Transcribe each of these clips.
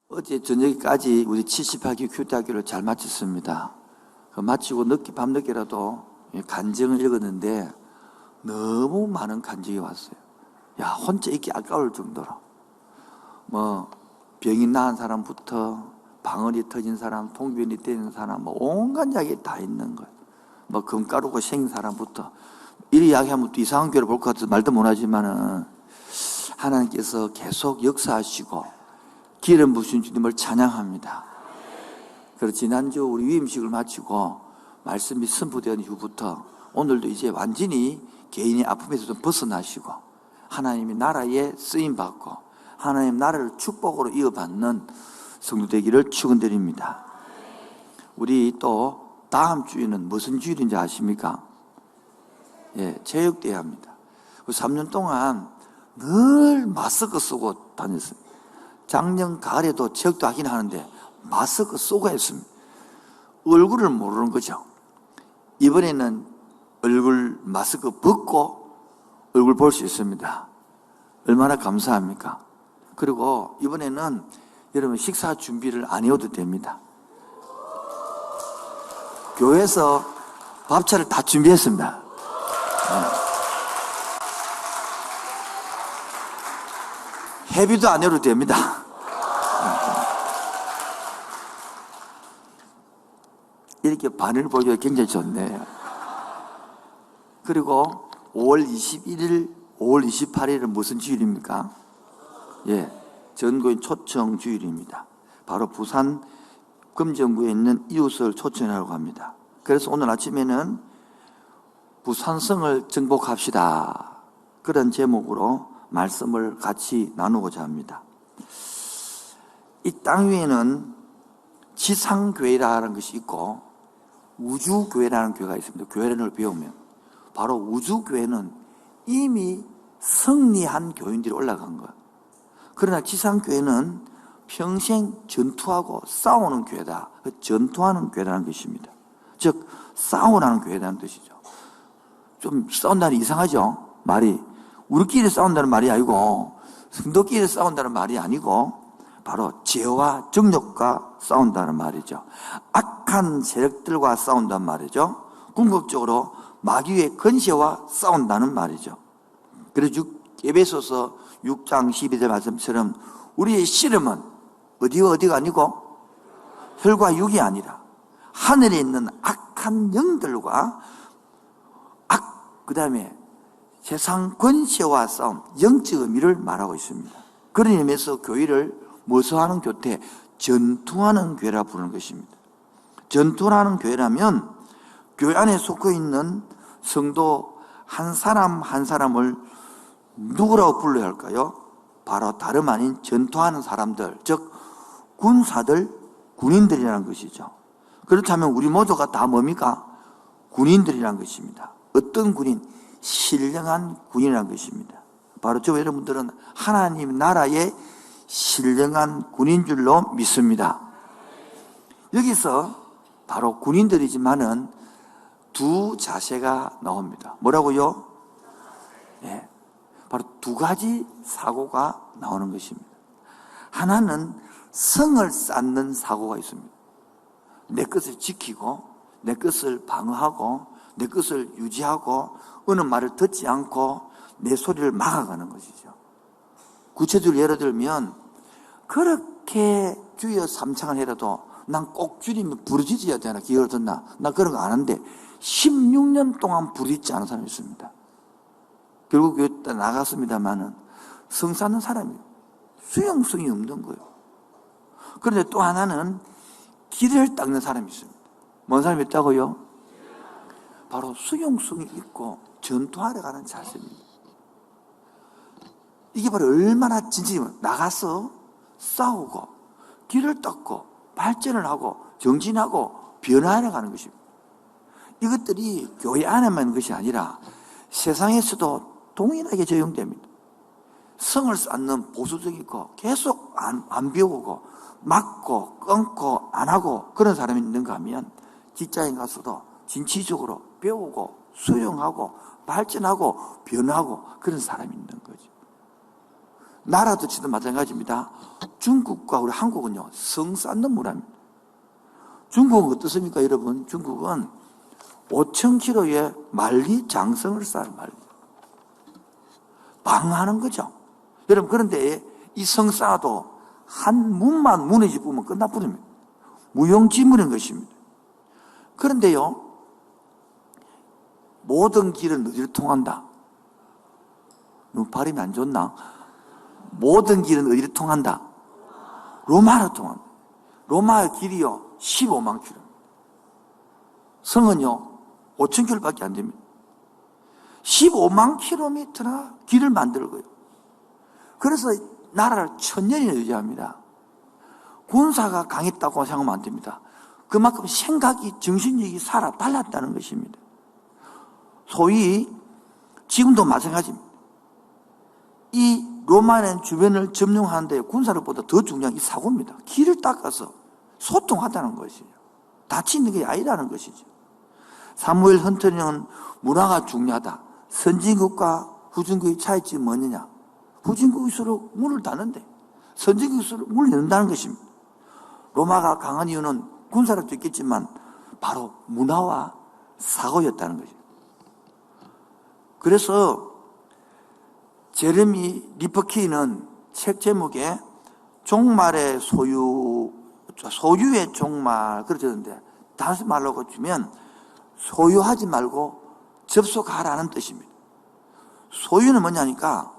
어제 저녁까지 우리 78기 큐대학교를 잘 마쳤습니다. 마치고 밤늦게라도 간증을 읽었는데 너무 많은 간증이 왔어요. 야, 혼자 읽기 아까울 정도로. 병이 나은 사람부터 방언이 터진 사람, 통변이 되는 사람, 온갖 이야기 다 있는 거예요. 금가루가 생긴 사람부터. 이리 이야기하면 또 이상한 교회를 볼 것 같아서 말도 못하지만은 하나님께서 계속 역사하시고 기름 부으신 주님을 찬양합니다. 그래서 지난주 우리 위임식을 마치고 말씀이 선포된 이후부터 오늘도 이제 완전히 개인의 아픔에서 좀 벗어나시고 하나님의 나라에 쓰임받고 하나님 나라를 축복으로 이어받는 성도 되기를 축원드립니다. 우리 또 다음 주에는 무슨 주일인지 아십니까? 체육대회입니다. 3년 동안 늘 마스크 쓰고 다녔습니다. 작년 가을에도 체육도 하긴 하는데 마스크 쓰고 했습니다. 얼굴을 모르는 거죠. 이번에는 얼굴 마스크 벗고 얼굴 볼 수 있습니다. 얼마나 감사합니까? 그리고 이번에는 여러분 식사 준비를 안 해도 됩니다. 교회에서 밥차를 다 준비했습니다. 회비도 안 해도 됩니다. 이렇게 반을 보기가 굉장히 좋네요. 그리고 5월 21일, 5월 28일은 무슨 주일입니까? 전교인 초청 주일입니다. 바로 부산 금정구에 있는 이웃을 초청하려고 합니다. 그래서 오늘 아침에는 부산성을 정복합시다. 그런 제목으로 말씀을 같이 나누고자 합니다. 이 땅 위에는 지상교회라는 것이 있고 우주교회라는 교회가 있습니다. 교회를 배우면 바로 우주교회는 이미 승리한 교인들이 올라간 거예요. 그러나 지상교회는 평생 전투하고 싸우는 교회다. 전투하는 교회라는 것입니다. 즉 싸우라는 교회라는 뜻이죠. 좀 싸운다는 이상하죠? 말이 우리끼리 싸운다는 말이 아니고 성도끼리 싸운다는 말이 아니고 바로 죄와 정욕과 싸운다는 말이죠. 악한 세력들과 싸운다는 말이죠. 궁극적으로 마귀의 권세와 싸운다는 말이죠. 그래서 에베소서 6장 12절 말씀처럼 우리의 씨름은 어디가 아니고 혈과 육이 아니라 하늘에 있는 악한 영들과 그 다음에 세상 권세와 싸움, 영적 의미를 말하고 있습니다. 그런 의미에서 교회를 무엇을 하는 교태? 전투하는 교회라 부르는 것입니다. 전투하는 교회라면 교회 안에 속해 있는 성도 한 사람 한 사람을 누구라고 불러야 할까요? 바로 다름 아닌 전투하는 사람들, 즉 군사들, 군인들이라는 것이죠. 그렇다면 우리 모두가 다 뭡니까? 군인들이라는 것입니다. 어떤 군인? 신령한 군인이라는 것입니다. 바로 저 여러분들은 하나님 나라의 신령한 군인 줄로 믿습니다. 여기서 바로 군인들이지만은 두 자세가 나옵니다. 뭐라고요? 바로 두 가지 사고가 나오는 것입니다. 하나는 성을 쌓는 사고가 있습니다. 내 것을 지키고 내 것을 방어하고 내 것을 유지하고 어느 말을 듣지 않고 내 소리를 막아가는 것이죠. 구체적으로 예를 들면 그렇게 주여 삼창을 해라도 난 꼭 주님이 부르짖어야 되나 기회를 듣나 나 그런 거 안 하는데 16년 동안 부르짖지 않은 사람이 있습니다. 결국 교회 나갔습니다마는 성 쌓는 사람이 수용성이 없는 거예요. 그런데 또 하나는 길을 닦는 사람이 있습니다. 뭔 사람이 있다고요? 바로 수용성이 있고 전투하러 가는 자세입니다. 이게 바로 얼마나 진실이면 나가서 싸우고 길을 닦고 발전을 하고 정진하고 변화해 가는 것입니다. 이것들이 교회 안에만 있는 것이 아니라 세상에서도 동일하게 적용됩니다. 성을 쌓는 보수적이고 계속 안 배우고 막고 끊고 안 하고 그런 사람이 있는가 하면 직장에 가서도 진취적으로 배우고 수용하고 발전하고 변하고 그런 사람이 있는 거죠. 나라도 치도 마찬가지입니다. 중국과 우리 한국은요, 성 쌓는 문화입니다. 중국은 어떻습니까, 여러분? 중국은 5,000km의 만리장성을 쌓아요, 만리. 방어하는 거죠. 여러분, 그런데 이 성 쌓아도 한 문만 무너지 보면 끝나버립니다. 무용지물인 것입니다. 그런데요, 모든 길은 어디로 통한다? 너무 발음이 안 좋나? 모든 길은 어디로 통한다? 로마로 통한다. 로마의 길이요, 15만 킬로. 성은요, 5,000km밖에 안 됩니다. 15만 킬로미터나 길을 만들고요. 그래서 나라를 1,000년이나 유지합니다. 군사가 강했다고 생각하면 안 됩니다. 그만큼 생각이, 정신력이 살아 달랐다는 것입니다. 소위 지금도 마찬가지입니다. 이 로마는 주변을 점령하는데 군사력보다 더 중요한 이 사고입니다. 길을 닦아서 소통하다는 것이죠. 다치는 게 아니라는 것이죠. 사무엘 헌터는 문화가 중요하다. 선진국과 후진국의 차이점이 뭐느냐? 후진국일수록 문을 닫는데 선진국일수록 문을 연다는 것입니다. 로마가 강한 이유는 군사력도 있겠지만 바로 문화와 사고였다는 것이죠. 그래서 제레미 리퍼키는 책 제목에 종말의 소유의 종말 그러는데 다시 말로 주면 소유하지 말고 접속하라는 뜻입니다. 소유는 뭐냐니까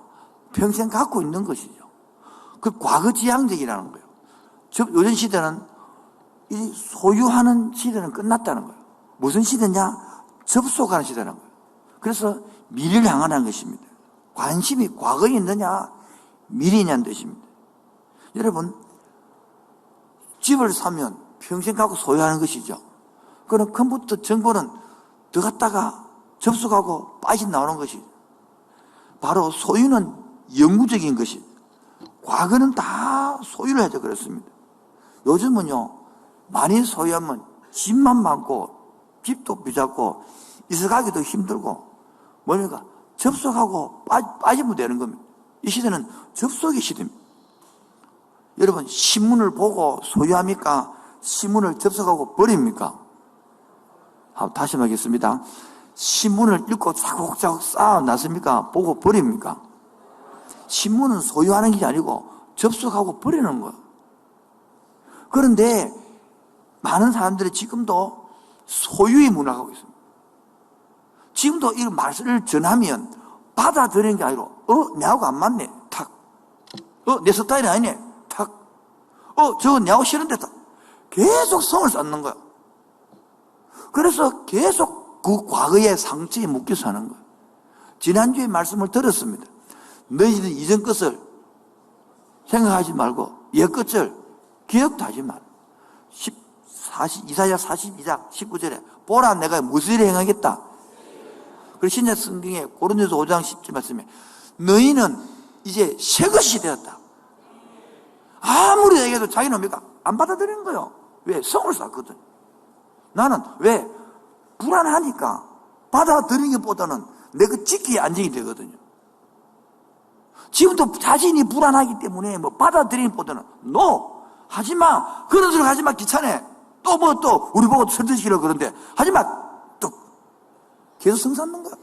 평생 갖고 있는 것이죠. 그 과거지향적이라는 거예요. 요전 시대는 이 소유하는 시대는 끝났다는 거예요. 무슨 시대냐? 접속하는 시대라는 거예요. 그래서 미래를 향하는 것입니다. 관심이 과거에 있느냐 미래에 있냐는 뜻입니다. 여러분, 집을 사면 평생 갖고 소유하는 것이죠. 그럼 컴퓨터 정보는 들어갔다가 접속하고 빠져나오는 것이죠. 바로 소유는 영구적인 것이, 과거는 다 소유를 해서 그렇습니다. 요즘은요, 많이 소유하면 집만 많고 집도 비잡고 이사가기도 힘들고 뭡니까? 접속하고 빠지면 되는 겁니다. 이 시대는 접속의 시대입니다. 여러분, 신문을 보고 소유합니까? 신문을 접속하고 버립니까? 다시 말하겠습니다. 신문을 읽고 차곡차곡 쌓아놨습니까? 보고 버립니까? 신문은 소유하는 게 아니고 접속하고 버리는 거예요. 그런데 많은 사람들이 지금도 소유의 문화가 하고 있습니다. 지금도 이 말씀을 전하면 받아들이는 게 아니고 내하고 안 맞네 탁, 내 스타일이 아니네 탁, 저거 내하고 싫은데 탁, 계속 성을 쌓는 거야. 그래서 계속 그 과거의 상처에 묶여서 하는 거야. 지난주에 말씀을 들었습니다. 너희들 이전 것을 생각하지 말고 옛 것을 기억도 하지 마라. 이사야 42장 19절에 보라 내가 무슨 일을 행하겠다. 그리고 신약 성경에 고린도서 5장 10절 말씀에 너희는 이제 새 것이 되었다. 아무리 얘기해도 자기는 뭡니까? 안 받아들이는 거예요. 왜? 성을 쌓거든. 나는 왜? 불안하니까 받아들이는 것보다는 내가 지키기 안정이 되거든요. 지금도 자신이 불안하기 때문에 받아들이는 것보다는 하지마. 그런 소리 하지마. 귀찮아. 또 우리 보고 설득시키려고 그러는데 하지마. 또 계속 성 쌓는 거야.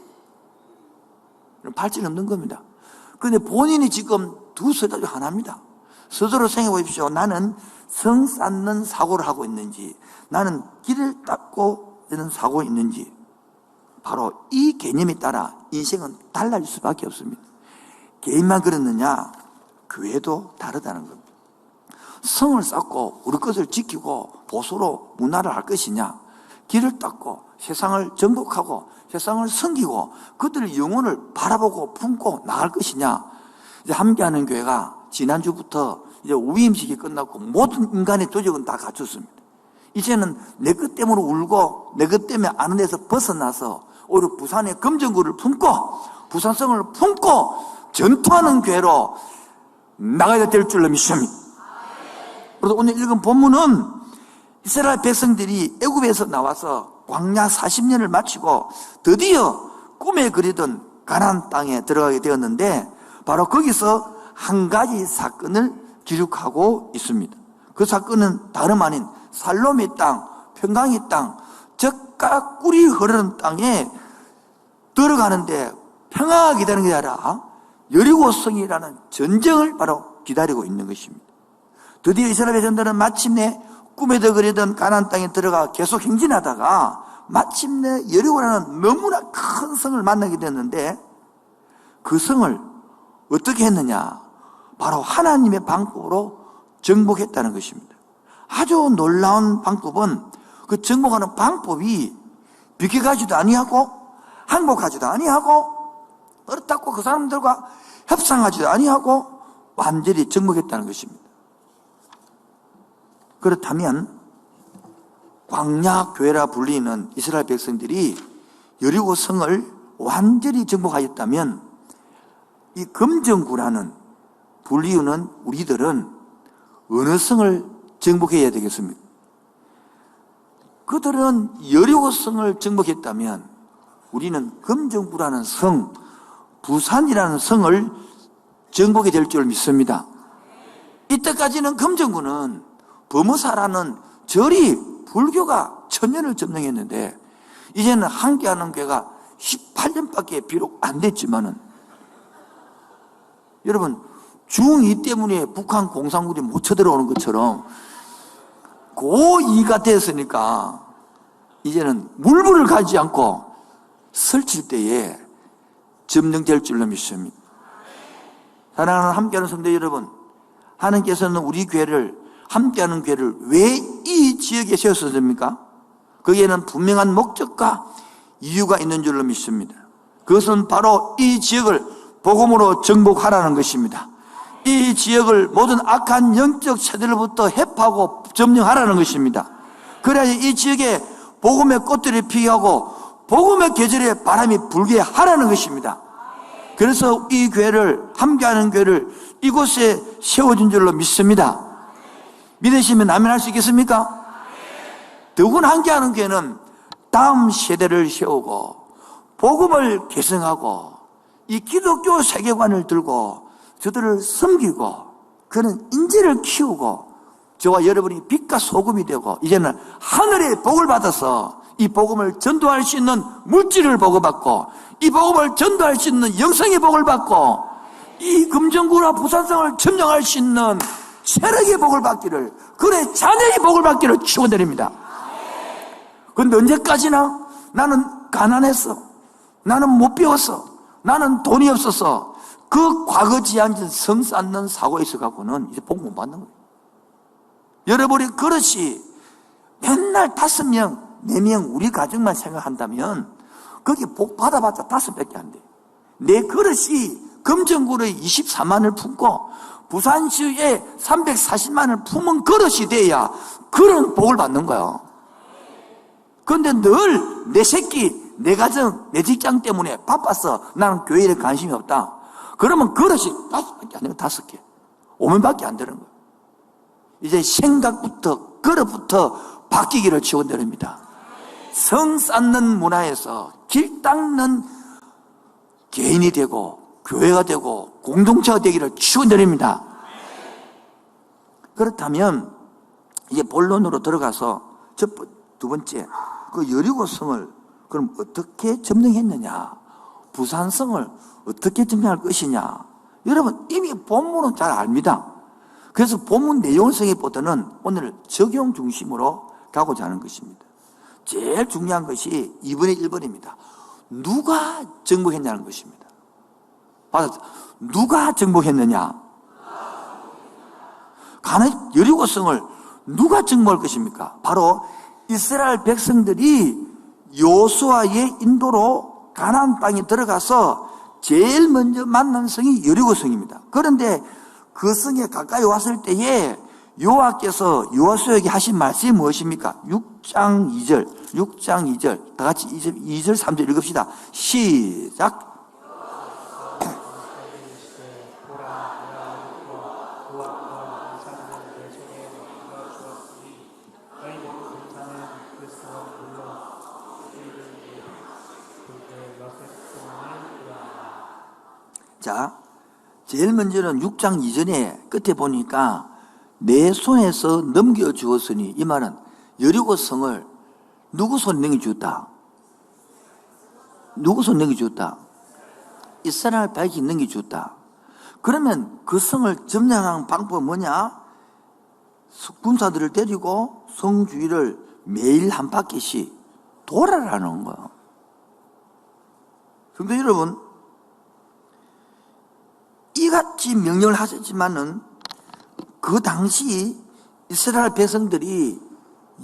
발전 없는 겁니다. 그런데 본인이 지금 두 서로 하나입니다. 스스로 생각해 보십시오. 나는 성 쌓는 사고를 하고 있는지, 나는 길을 닦고 있는 사고가 있는지, 바로 이 개념에 따라 인생은 달라질 수밖에 없습니다. 개인만 그렇느냐? 교회도 다르다는 겁니다. 성을 쌓고 우리 것을 지키고 보수로 문화를 할 것이냐, 길을 닦고 세상을 정복하고 세상을 섬기고 그들의 영혼을 바라보고 품고 나갈 것이냐. 이제 함께하는 교회가 지난주부터 이제 위임식이 끝났고 모든 인간의 조직은 다 갖췄습니다. 이제는 내 것 때문에 울고 내 것 때문에 아는 데서 벗어나서 오히려 부산의 검정구를 품고 부산성을 품고 전투하는 교회로 나가야 될 줄로 믿습니다. 그래서 오늘 읽은 본문은 이스라엘 백성들이 애굽에서 나와서 광야 40년을 마치고 드디어 꿈에 그리던 가나안 땅에 들어가게 되었는데 바로 거기서 한 가지 사건을 기록하고 있습니다. 그 사건은 다름 아닌 살롬의 땅, 평강의 땅, 젖과 꿀이 흐르는 땅에 들어가는데 평화가 기다리는 게 아니라 여리고성이라는 전쟁을 바로 기다리고 있는 것입니다. 드디어 이스라엘 백성들은 마침내 꿈에도 그리던 가나안 땅에 들어가 계속 행진하다가 마침내 여리고라는 너무나 큰 성을 만나게 됐는데 그 성을 어떻게 했느냐? 바로 하나님의 방법으로 정복했다는 것입니다. 아주 놀라운 방법은 그 정복하는 방법이 비켜가지도 아니하고 항복하지도 아니하고 어렵다고 그 사람들과 협상하지도 아니하고 완전히 정복했다는 것입니다. 그렇다면 광야 교회라 불리는 이스라엘 백성들이 여리고 성을 완전히 정복하였다면 이 금정구라는 불리우는 우리들은 어느 성을 정복해야 되겠습니까? 그들은 여리고 성을 정복했다면 우리는 금정구라는 성, 부산이라는 성을 정복이 될 줄 믿습니다. 이때까지는 금정구는 범어사라는 절이 불교가 1000년을 점령했는데 이제는 함께하는 교회가 18년밖에 비록 안 됐지만은 여러분 중2 때문에 북한 공산군이 못 쳐들어오는 것처럼 고2가 됐으니까 이제는 물불을 가지 않고 설칠 때에 점령될 줄로 믿습니다. 사랑하는 함께하는 성도 여러분, 하나님께서는 우리 교회를 함께하는 교회를 왜 이 지역에 세웠습니까? 거기에는 분명한 목적과 이유가 있는 줄로 믿습니다. 그것은 바로 이 지역을 복음으로 정복하라는 것입니다. 이 지역을 모든 악한 영적 세대로부터 해파하고 점령하라는 것입니다. 그래야 이 지역에 복음의 꽃들이 피하고 복음의 계절에 바람이 불게 하라는 것입니다. 그래서 이 교회를, 함께하는 교회를 이곳에 세워준 줄로 믿습니다. 믿으시면 아멘 할 수 있겠습니까? 더군 함께하는 교회는 다음 세대를 세우고 복음을 계승하고 이 기독교 세계관을 들고 저들을 섬기고 그는 인재를 키우고 저와 여러분이 빛과 소금이 되고 이제는 하늘의 복을 받아서 이 복음을 전도할 수 있는 물질을 보고받고 이 복음을 전도할 수 있는 영성의 복을 받고 이 금정구나 부산성을 점령할 수 있는 세력의 복을 받기를, 그래 자녀의 복을 받기를 축원드립니다. 그런데 언제까지나 나는 가난했어, 나는 못 배웠어, 나는 돈이 없어서 그 과거 지향진 성 쌓는 사고에 있어갖고는 이제 복 못 받는 거예요. 여러분이 그릇이 맨날 5명, 4명 우리 가정만 생각한다면 거기 복 받아봤자 5밖에 안 돼. 내 그릇이 금정구의 24만을 품고 부산시에 340만을 품은 그릇이 돼야 그런 복을 받는 거예요. 그런데 늘 내 새끼, 내 가정, 내 직장 때문에 바빠서 나는 교회에 관심이 없다. 그러면 그릇이 5밖에 안 되고 5개, 5면밖에 안 되는 거예요. 이제 생각부터 그릇부터 바뀌기를 축원드립니다. 성 쌓는 문화에서 길 닦는 개인이 되고 교회가 되고 공동체가 되기를 축원드립니다. 그렇다면 이제 본론으로 들어가서 두 번째, 그 여리고성을 그럼 어떻게 점령했느냐, 부산성을 어떻게 점령할 것이냐. 여러분 이미 본문은 잘 압니다. 그래서 본문 내용을 생각보다는 오늘 적용 중심으로 가고자 하는 것입니다. 제일 중요한 것이 2번의 1번입니다. 누가 정복했냐는 것입니다. 누가 정복했느냐? 가나안 여리고성을 누가 정복할 것입니까? 바로 이스라엘 백성들이 여호수아의 인도로 가나안 땅에 들어가서 제일 먼저 만난 성이 여리고성입니다. 그런데 그 성에 가까이 왔을 때에 여호와께서 여호수아에게 하신 말씀이 무엇입니까? 6장 2절 다 같이 2절 3절 읽읍시다. 시작. 자, 제일 먼저는 6장 이전에 끝에 보니까 내 손에서 넘겨주었으니, 이 말은 여리고 성을 누구 손에 넘겨주었다? 누구 손에 넘겨주었다? 이스라엘 백성이 넘겨주었다. 그러면 그 성을 점령하는 방법은 뭐냐? 군사들을 데리고 성 주위를 매일 한 바퀴씩 돌아라는 거예요. 성도 여러분, 이같이 명령을 하셨지만은 그 당시 이스라엘 백성들이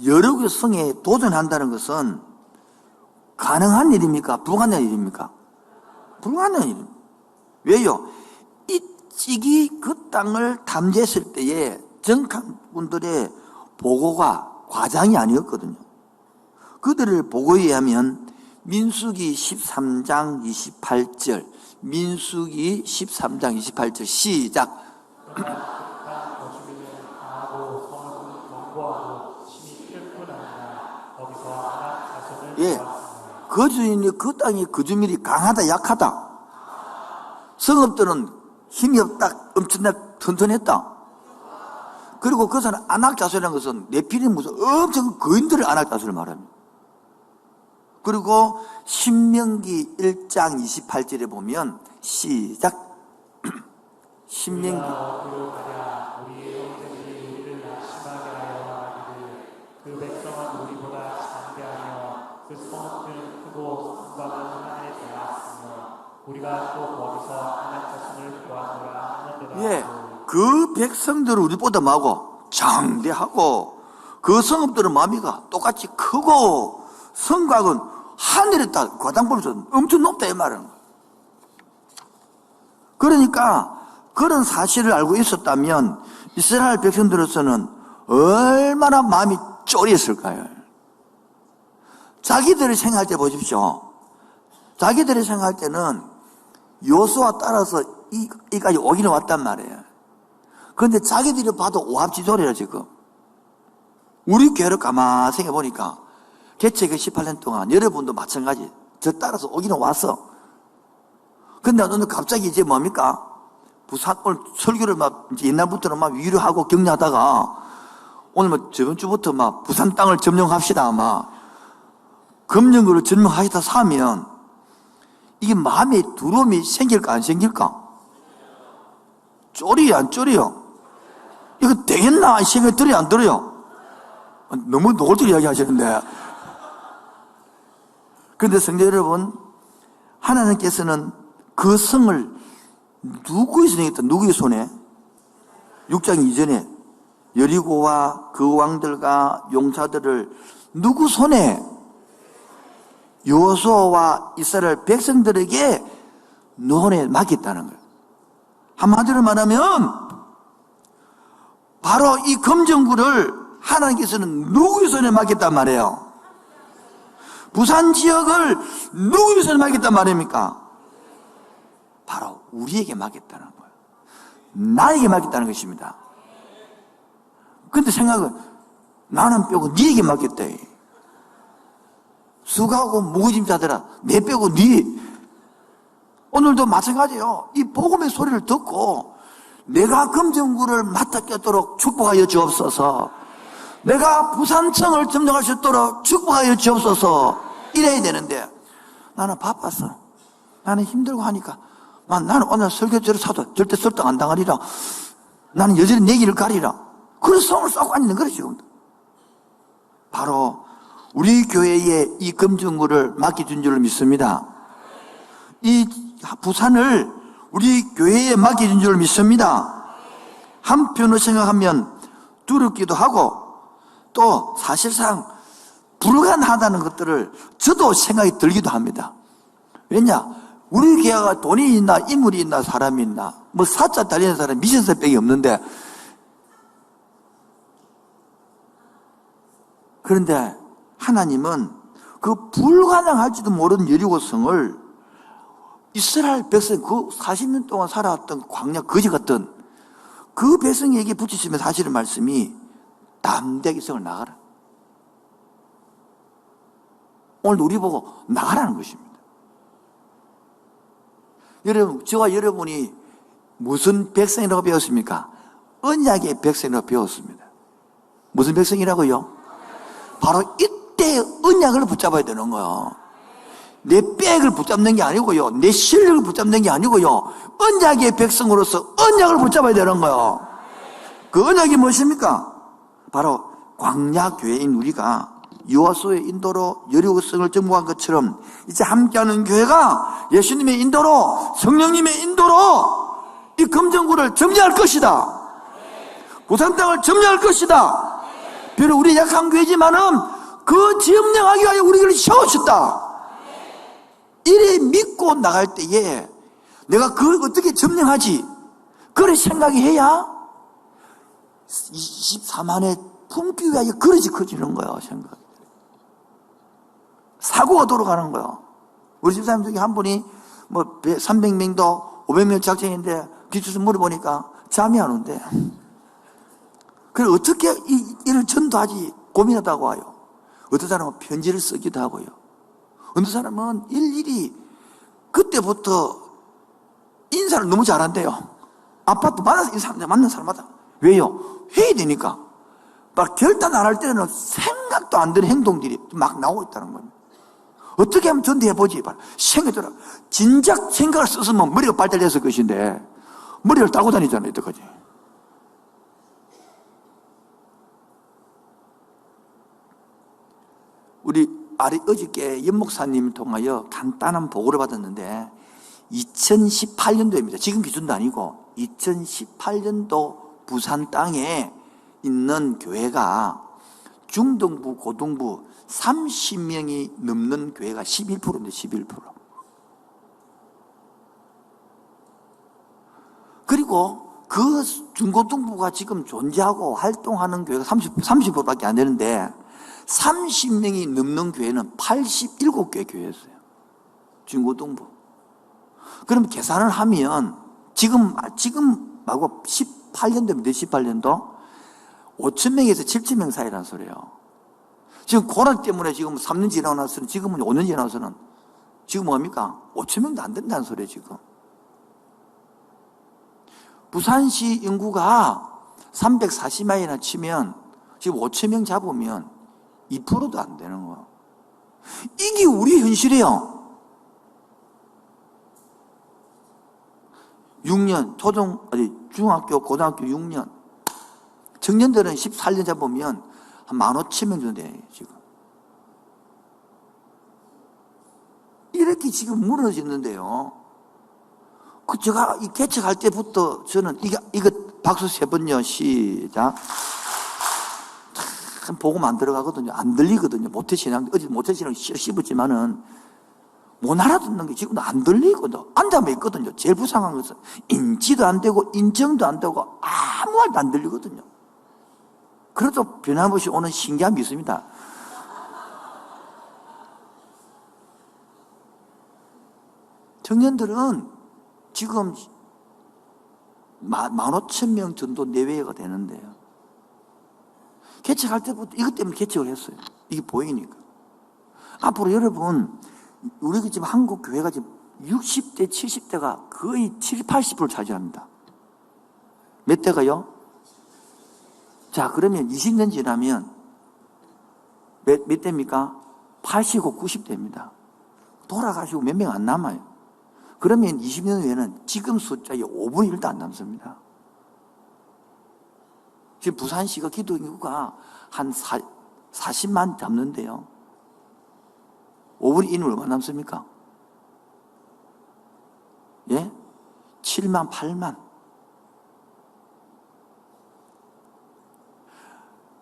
여러 개 성에 도전한다는 것은 가능한 일입니까? 불가능한 일입니까? 불가능한 일입니다. 왜요? 이 찌기 그 땅을 탐지했을 때에 정탐꾼들의 보고가 과장이 아니었거든요. 그들의 보고에 의하면 민수기 13장 28절, 민수기 13장 28절 시작. 예, 그 주인이 그 땅이 그 주민이 강하다 약하다. 성읍들은 힘이 없다, 엄청나게 튼튼했다. 그리고 그것은 안악자손이라는 것은 네피림 무슨 엄청 거인들의 안악자손을 말합니다. 그리고 신명기 1장 28절에 보면 시작. 신명기 그 백성은 우리보다 장대하며 그 성읍들은 크고 성곽은 하늘에 닿았으며 우리가 또 거기서 안악자손을 보았노라 하는도다. 예, 그 백성들은 우리보다 뭐하고 장대하고 그 성읍들은 마미가 똑같이 크고 성곽은 하늘에 다 과장벌에서 엄청 높다 이 말은. 그러니까 그런 사실을 알고 있었다면 이스라엘 백성들로서는 얼마나 마음이 쫄였을까요? 자기들이 생각할 때 보십시오. 자기들이 생각할 때는 여호수아 따라서 이까지 오기는 왔단 말이에요. 그런데 자기들이 봐도 오합지졸이라 지금. 우리 교회를 가만히 생각해 보니까 개척의 18년 동안 여러분도 마찬가지. 저 따라서 오기는 왔어. 근데 오늘 갑자기 이제 뭡니까? 부산 오늘 설교를 막 이제 옛날부터는 막 위로하고 격려하다가 오늘 뭐 저번 주부터 막 부산 땅을 점령합시다 막 금령으로 점령하시다 사면 이게 마음에 두려움이 생길까 안 생길까? 쫄이요 안 쫄이요? 이거 되겠나 이 생각이 들어요 안 들어요? 너무 노골적으로 이야기하시는데. 그런데 성도 여러분, 하나님께서는 그 성을 누구의 손에 있다? 누구의 손에? 6장 이전에 여리고와 그 왕들과 용사들을 누구 손에? 여호수아와 이스라엘 백성들에게 손에 맡겼다는 거예요. 한마디로 말하면 바로 이 검정구를 하나님께서는 누구의 손에 맡겼단 말이에요? 부산 지역을 누구의 손에 맡겼단 말입니까? 바로 우리에게 맡겼다는 거예요. 나에게 맡겼다는 것입니다. 근데 생각은 나는 빼고 니에게 맡겼대. 수고하고 무거짐자들아 내 빼고 니. 오늘도 마찬가지예요. 이 복음의 소리를 듣고 내가 검정구를 맡아 꼈도록 축복하여 주옵소서. 내가 부산청을 점령할 수 있도록 축복하여 주옵소서. 이래야 되는데 나는 바빴어. 나는 힘들고 하니까 나는 오늘 설교제를 사도 절대 설득 안 당하리라. 나는 여전히 내 길을 가리라. 그래서 성을 쌓고 앉는 거예요 지금. 바로 우리 교회에 이 검정구를 맡겨준 줄을 믿습니다. 이 부산을 우리 교회에 맡겨준 줄을 믿습니다. 한편으로 생각하면 두렵기도 하고 또 사실상 불가능하다는 것들을 저도 생각이 들기도 합니다. 왜냐? 우리 교회가 돈이 있나 인물이 있나 사람이 있나 뭐 사자 달리는 사람 미션서병이 없는데, 그런데 하나님은 그 불가능할지도 모르는 여리고성을 이스라엘 백성 그 40년 동안 살아왔던 광야 거지 같던 그 백성에게 붙이시면서 하시는 말씀이 담대하게 성을 나가라. 오늘 우리 보고 나가라는 것입니다. 여러분, 저와 여러분이 무슨 백성이라고 배웠습니까? 언약의 백성이라고 배웠습니다. 무슨 백성이라고요? 바로 이때 언약을 붙잡아야 되는 거예요. 내 백을 붙잡는 게 아니고요, 내 실력을 붙잡는 게 아니고요, 언약의 백성으로서 언약을 붙잡아야 되는 거예요. 그 언약이 무엇입니까? 바로 광야교회인 우리가 여호수아의 인도로 여리고성을 정복한 것처럼 이제 함께하는 교회가 예수님의 인도로, 성령님의 인도로 이 금정구를 점령할 것이다. 부산 땅을 점령할 것이다. 비록 우리 약한 교회지만은 그 점령하기 위하여 우리를 세우셨다. 이래 믿고 나갈 때에 내가 그걸 어떻게 점령하지? 그래 생각이 해야 24만의 품기 위하여 그릇이 커지는 거야. 생각. 사고가 돌아가는 거야. 우리 집사님 중에 한 분이 뭐 300명도 500명 작정인데 뒤쳐서 물어보니까 잠이 안 온대. 그래 어떻게 이를 전도하지 고민하다고 와요. 어떤 사람은 편지를 쓰기도 하고요. 어떤 사람은 일일이 그때부터 인사를 너무 잘한대요. 아파트 만난 사람마다. 왜요? 해야 되니까. 막 결단 안 할 때는 생각도 안 되는 행동들이 막 나오고 있다는 겁니다. 어떻게 하면 전도해보지? 생각이 들어. 진작 생각을 썼으면 머리가 발달됐을 것인데 머리를 따고 다니잖아요. 이때까지. 우리 어저께 연목사님 통하여 간단한 보고를 받았는데 2018년도입니다. 지금 기준도 아니고 2018년도 부산 땅에 있는 교회가 중등부, 고등부 30명이 넘는 교회가 11%인데 11%. 그리고 그 중고등부가 지금 존재하고 활동하는 교회가 30%밖에 안 되는데 30명이 넘는 교회는 87개 교회였어요. 중고등부. 그럼 계산을 하면 지금 말고 18년도입니다. 18년도 5,000명에서 7,000명 사이라는 소리예요. 지금 코로나 때문에 지금 3년 지나고 나서는 지금은 5년 지나서는 지금 뭡니까? 5,000명도 안 된다는 소리예요. 지금 부산시 인구가 340만이나 치면 지금 5,000명 잡으면 2%도 안 되는 거예요. 이게 우리 현실이에요. 6년 중학교 고등학교 6년 청년들은 14년 잡으면 한 15,000명 정도 돼요. 지금 이렇게 지금 무너지는데요. 제가 이 개척할 때부터 저는 이거 박수 3번요. 시작. 참 복음 안 들어가거든요. 안 들리거든요. 모태신앙, 어제 모태신앙 씹었지만은 못 알아듣는 게 지금도 안 들리거든요. 앉아만 있거든요. 제일 불쌍한 것은 인지도 안 되고 인정도 안 되고 아무 말도 안 들리거든요. 그래도 변함없이 오는 신기한 믿음입니다. 청년들은 지금 15,000명 정도 내외가 되는데요. 개척할 때부터 이것 때문에 개척을 했어요. 이게 보이니까. 앞으로 여러분, 우리 지금 한국 교회가 지금 60대, 70대가 거의 70, 80%를 차지합니다. 몇 대가요? 자, 그러면 20년 지나면 몇 대입니까? 80고 90대입니다. 돌아가시고 몇 명 안 남아요. 그러면 20년 후에는 지금 숫자의 5분의 1도 안 남습니다. 지금 부산시가 기도 인구가 한 40만 잡는데요. 5분의 1은 얼마 남습니까? 예? 7만, 8만.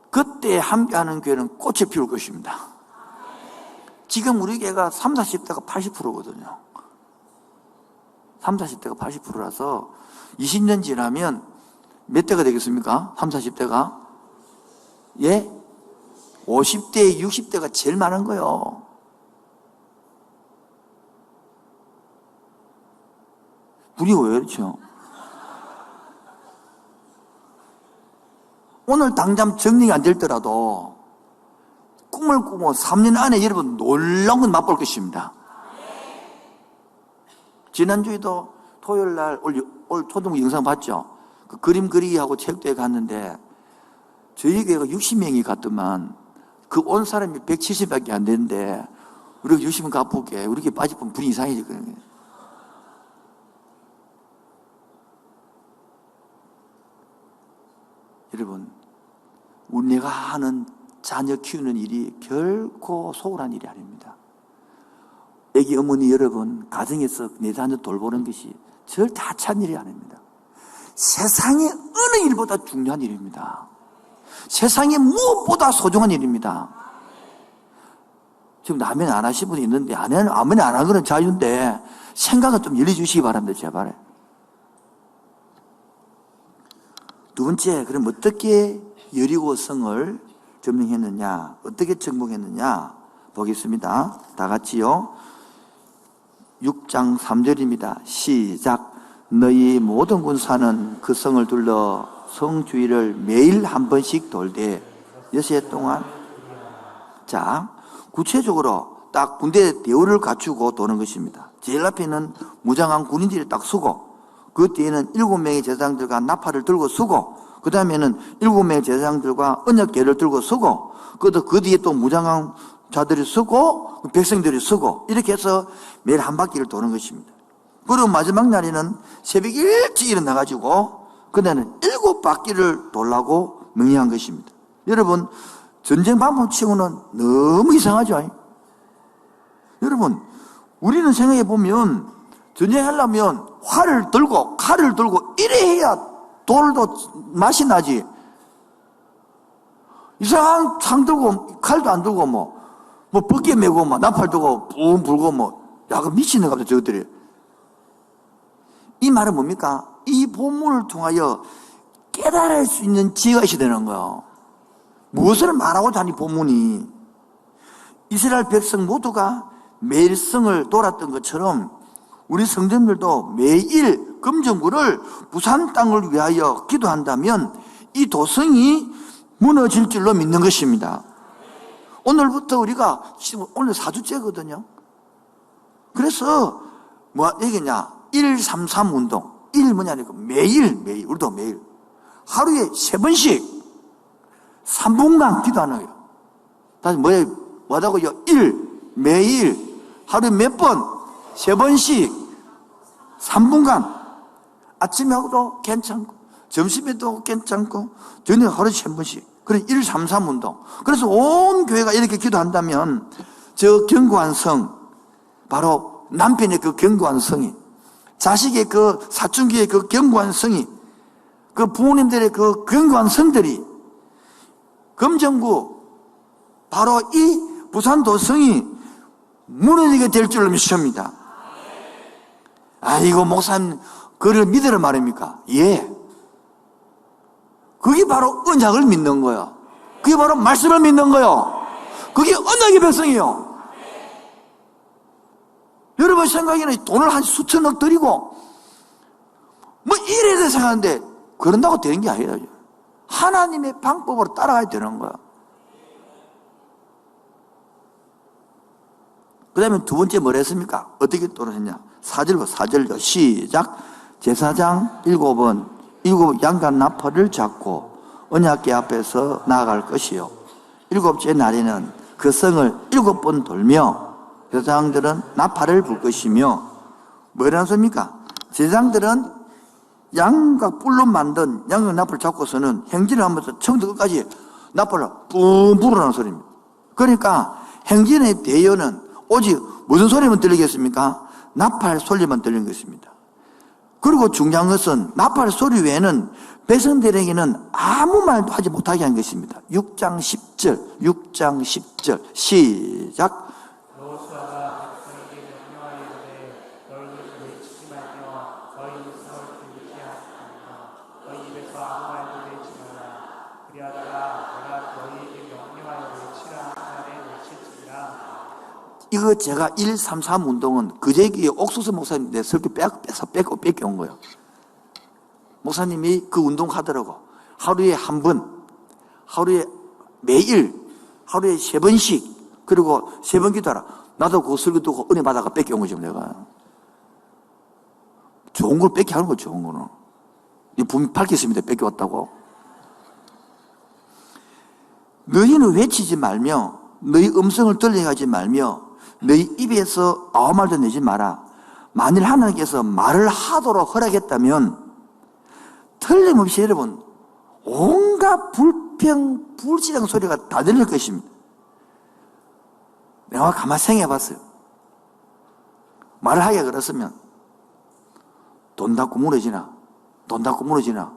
그때 함께하는 교회는 꽃을 피울 것입니다. 지금 우리 교회가 30, 40대가 80%거든요. 30, 40대가 80%라서 20년 지나면 몇 대가 되겠습니까? 30, 40대가? 예? 50대, 60대가 제일 많은 거예요. 우리가 왜 그렇죠? 오늘 당장 정리가 안 되더라도 꿈을 꾸고 3년 안에 여러분 놀라운 건 맛볼 것입니다. 지난주에도 토요일 날 오늘 초등부 영상 봤죠? 그 그림 그리기하고 체육대회 갔는데 저희 교회가 60명이 갔더만 그 온 사람이 170밖에 안 되는데 우리가 60명 가볼게. 우리 교회 빠지면 분위기 이상해지거든요. 여러분, 내가 하는 자녀 키우는 일이 결코 소홀한 일이 아닙니다. 애기 어머니 여러분, 가정에서 내 자녀 돌보는 것이 절대 하찮은 일이 아닙니다. 세상의 어느 일보다 중요한 일입니다. 세상에 무엇보다 소중한 일입니다. 지금 아멘 안 하신 분이 있는데, 아멘 안 하는 건 자유인데, 생각은 좀 열려주시기 바랍니다, 제발. 두 번째, 그럼 어떻게 여리고 성을 점령했느냐, 어떻게 정복했느냐, 보겠습니다. 다 같이요. 6장 3절입니다. 시작. 너희 모든 군사는 그 성을 둘러 성 주위를 매일 한 번씩 돌되 6해 동안. 자, 구체적으로 딱 군대 대우를 갖추고 도는 것입니다. 제일 앞에는 무장한 군인들이 딱 서고, 그 뒤에는 7명의 제사장들과 나팔을 들고 서고, 그 다음에는 7명의 제사장들과 언약궤를 들고 서고, 그 뒤에 또 무장한 자들이 서고 백성들이 서고, 이렇게 해서 매일 한 바퀴를 도는 것입니다. 그리고 마지막 날에는 새벽 일찍 일어나가지고 그날은 7바퀴를 돌라고 명령한 것입니다. 여러분, 전쟁 방법 치고는 너무 이상하죠? 여러분, 우리는 생각해 보면 전쟁하려면 활을 들고 칼을 들고 이래 해야 돌도 맛이 나지. 이상한 창 들고 칼도 안 들고 뭐 벗개 메고 나팔 들고 뿜 불고 야가 미치는 갑자기 저것들이. 이 말은 뭡니까? 이 본문을 통하여 깨달을 수 있는 지혜가 있어야 되는 거예요. 무엇을 말하고자 하니 본문이. 이스라엘 백성 모두가 매일 성을 돌았던 것처럼 우리 성도님들도 매일 금정구를 부산 땅을 위하여 기도한다면 이 도성이 무너질 줄로 믿는 것입니다. 오늘부터 우리가 지금 오늘 4주째거든요. 그래서 뭐 얘기냐? 133 운동. 1 뭐냐니까 매일 우리도 매일 하루에 3번씩 3분간 기도하는 거예요. 다시 뭐라고요? 1 매일 하루에 몇 번? 3번씩 3분간. 아침에 하고도 괜찮고 점심에도 괜찮고 저녁에 하루에 3번씩. 그래 133 운동. 그래서 온 교회가 이렇게 기도한다면 저 견고한 성, 바로 남편의 그 견고한 성이, 자식의 그 사춘기의 그 견고한 성이, 그 부모님들의 그 견고한 성들이 금정구 바로 이 부산도성이 무너지게 될 줄로 믿습니다. 아이고 목사님 그를 믿으라 말입니까? 예. 그게 바로 언약을 믿는 거예요. 그게 바로 말씀을 믿는 거예요. 그게 언약의 백성이에요. 여러분 생각에는 돈을 한 수천억 들이고 뭐 이래야 돼 생각하는데 그런다고 되는 게 아니라 하나님의 방법으로 따라가야 되는 거야. 그 다음에 두 번째 뭘 했습니까? 어떻게 떨어졌냐? 4절로 시작. 제사장 7은 7 양간 나팔을 잡고 언약궤 앞에서 나아갈 것이요 7째 날에는 그 성을 7번 돌며 제사장들은 나팔을 불 것이며. 뭐라는 소입니까? 제사장들은 양과 뿔로 만든 양각 나팔을 잡고서는 행진을 하면서 처음부터 끝까지 나팔을 뿜 부르라는 소리입니다. 그러니까 행진의 대여는 오직 무슨 소리만 들리겠습니까? 나팔 소리만 들리는 것입니다. 그리고 중요한 것은 나팔 소리 외에는 백성들에게는 아무 말도 하지 못하게 한 것입니다. 6장 10절 시작. 여호수아가 백성에게 명령하여 이르되 너희는 외치지 말며 너희 음성을 들리지 않으며 너희 입에서 아무 말도 내지 말라. 그리하다가 내가 너희에게 명령하여 외치라 하는 날에 외칠지니라. 이거 제가 133 운동은 그제기에 옥수수 목사님 내 설교 뺏겨온 거예요. 목사님이 그 운동 하더라고. 하루에 한 번, 하루에 매일, 하루에 3번씩, 그리고 3번 기도하라. 나도 그 설교 듣고 은혜 받아가 뺏겨온 거죠, 내가. 좋은 걸 뺏게 하는 거죠, 좋은 거는. 이 분명히 밝혔습니다. 뺏겨왔다고. 너희는 외치지 말며 너희 음성을 들려가지 말며 너희 입에서 아무 말도 내지 마라. 만일 하나님께서 말을 하도록 허락했다면 틀림없이 여러분 온갖 불평, 불시당 소리가 다 들릴 것입니다. 내가 가만히 생각해봤어요. 말을 하기가 그렇으면 돈 닫고 무너지나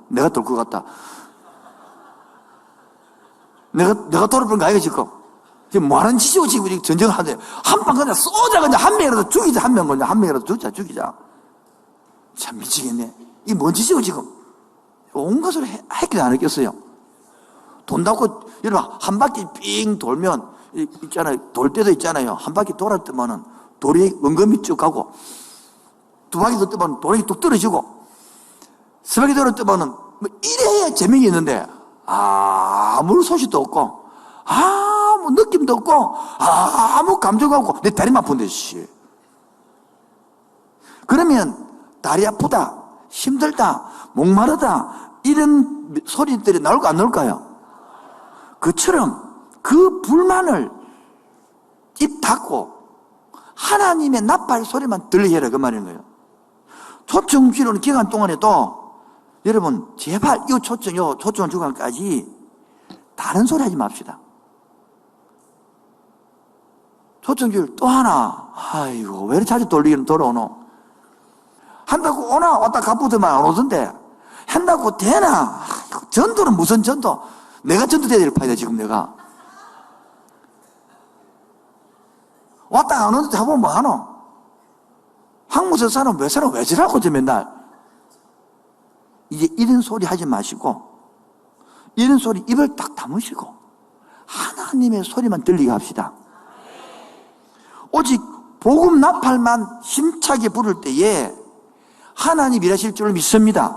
내가 돌 것 같다. 내가 돌을 뻔가 이거 지금 뭐 하는 짓이고 지금 전쟁을 하는데 한 방 그냥 쏘자 그냥 한 명이라도 죽이자 한 명이라도 죽이자. 참 미치겠네. 이게 뭔 짓이고 지금 온갖 소리 했길 안 했겠어요. 돈 닫고 여러분 한 바퀴 삥 돌면 있잖아요. 돌 때도 있잖아요. 한 바퀴 돌았더만은 돌이 은근히 쭉 가고 두 바퀴 돌았더만 돌이 뚝 떨어지고 세 바퀴 돌았더만은 뭐 이래야 재미가 있는데 아무 소식도 없고 아무 느낌도 없고 아무 감정 없고 내 다리만 아픈데 씨. 그러면 다리 아프다 힘들다 목마르다 이런 소리들이 나올까 안 나올까요? 그처럼 그 불만을 입 닫고 하나님의 나팔 소리만 들리게 해라 그 말인 거예요. 초청 주는 기간 동안에도 여러분 제발 이 초청 주간까지 다른 소리 하지 맙시다. 초청주일 또 하나 아이고 왜 이렇게 자주 돌아오노? 한다고 오나 왔다 가쁘더만 안 오던데 한다고 되나? 전도는 무슨 전도? 내가 전도돼야 될 판이다 지금 내가 왔다 안 오는데 해보면 뭐하노? 한국에서 사람 왜 저라고 저 맨날 이제 이런 소리 하지 마시고 이런 소리 입을 딱 다무시고 하나님의 소리만 들리게 합시다. 오직 복음 나팔만 힘차게 부를 때에 하나님 일하실 줄 믿습니다.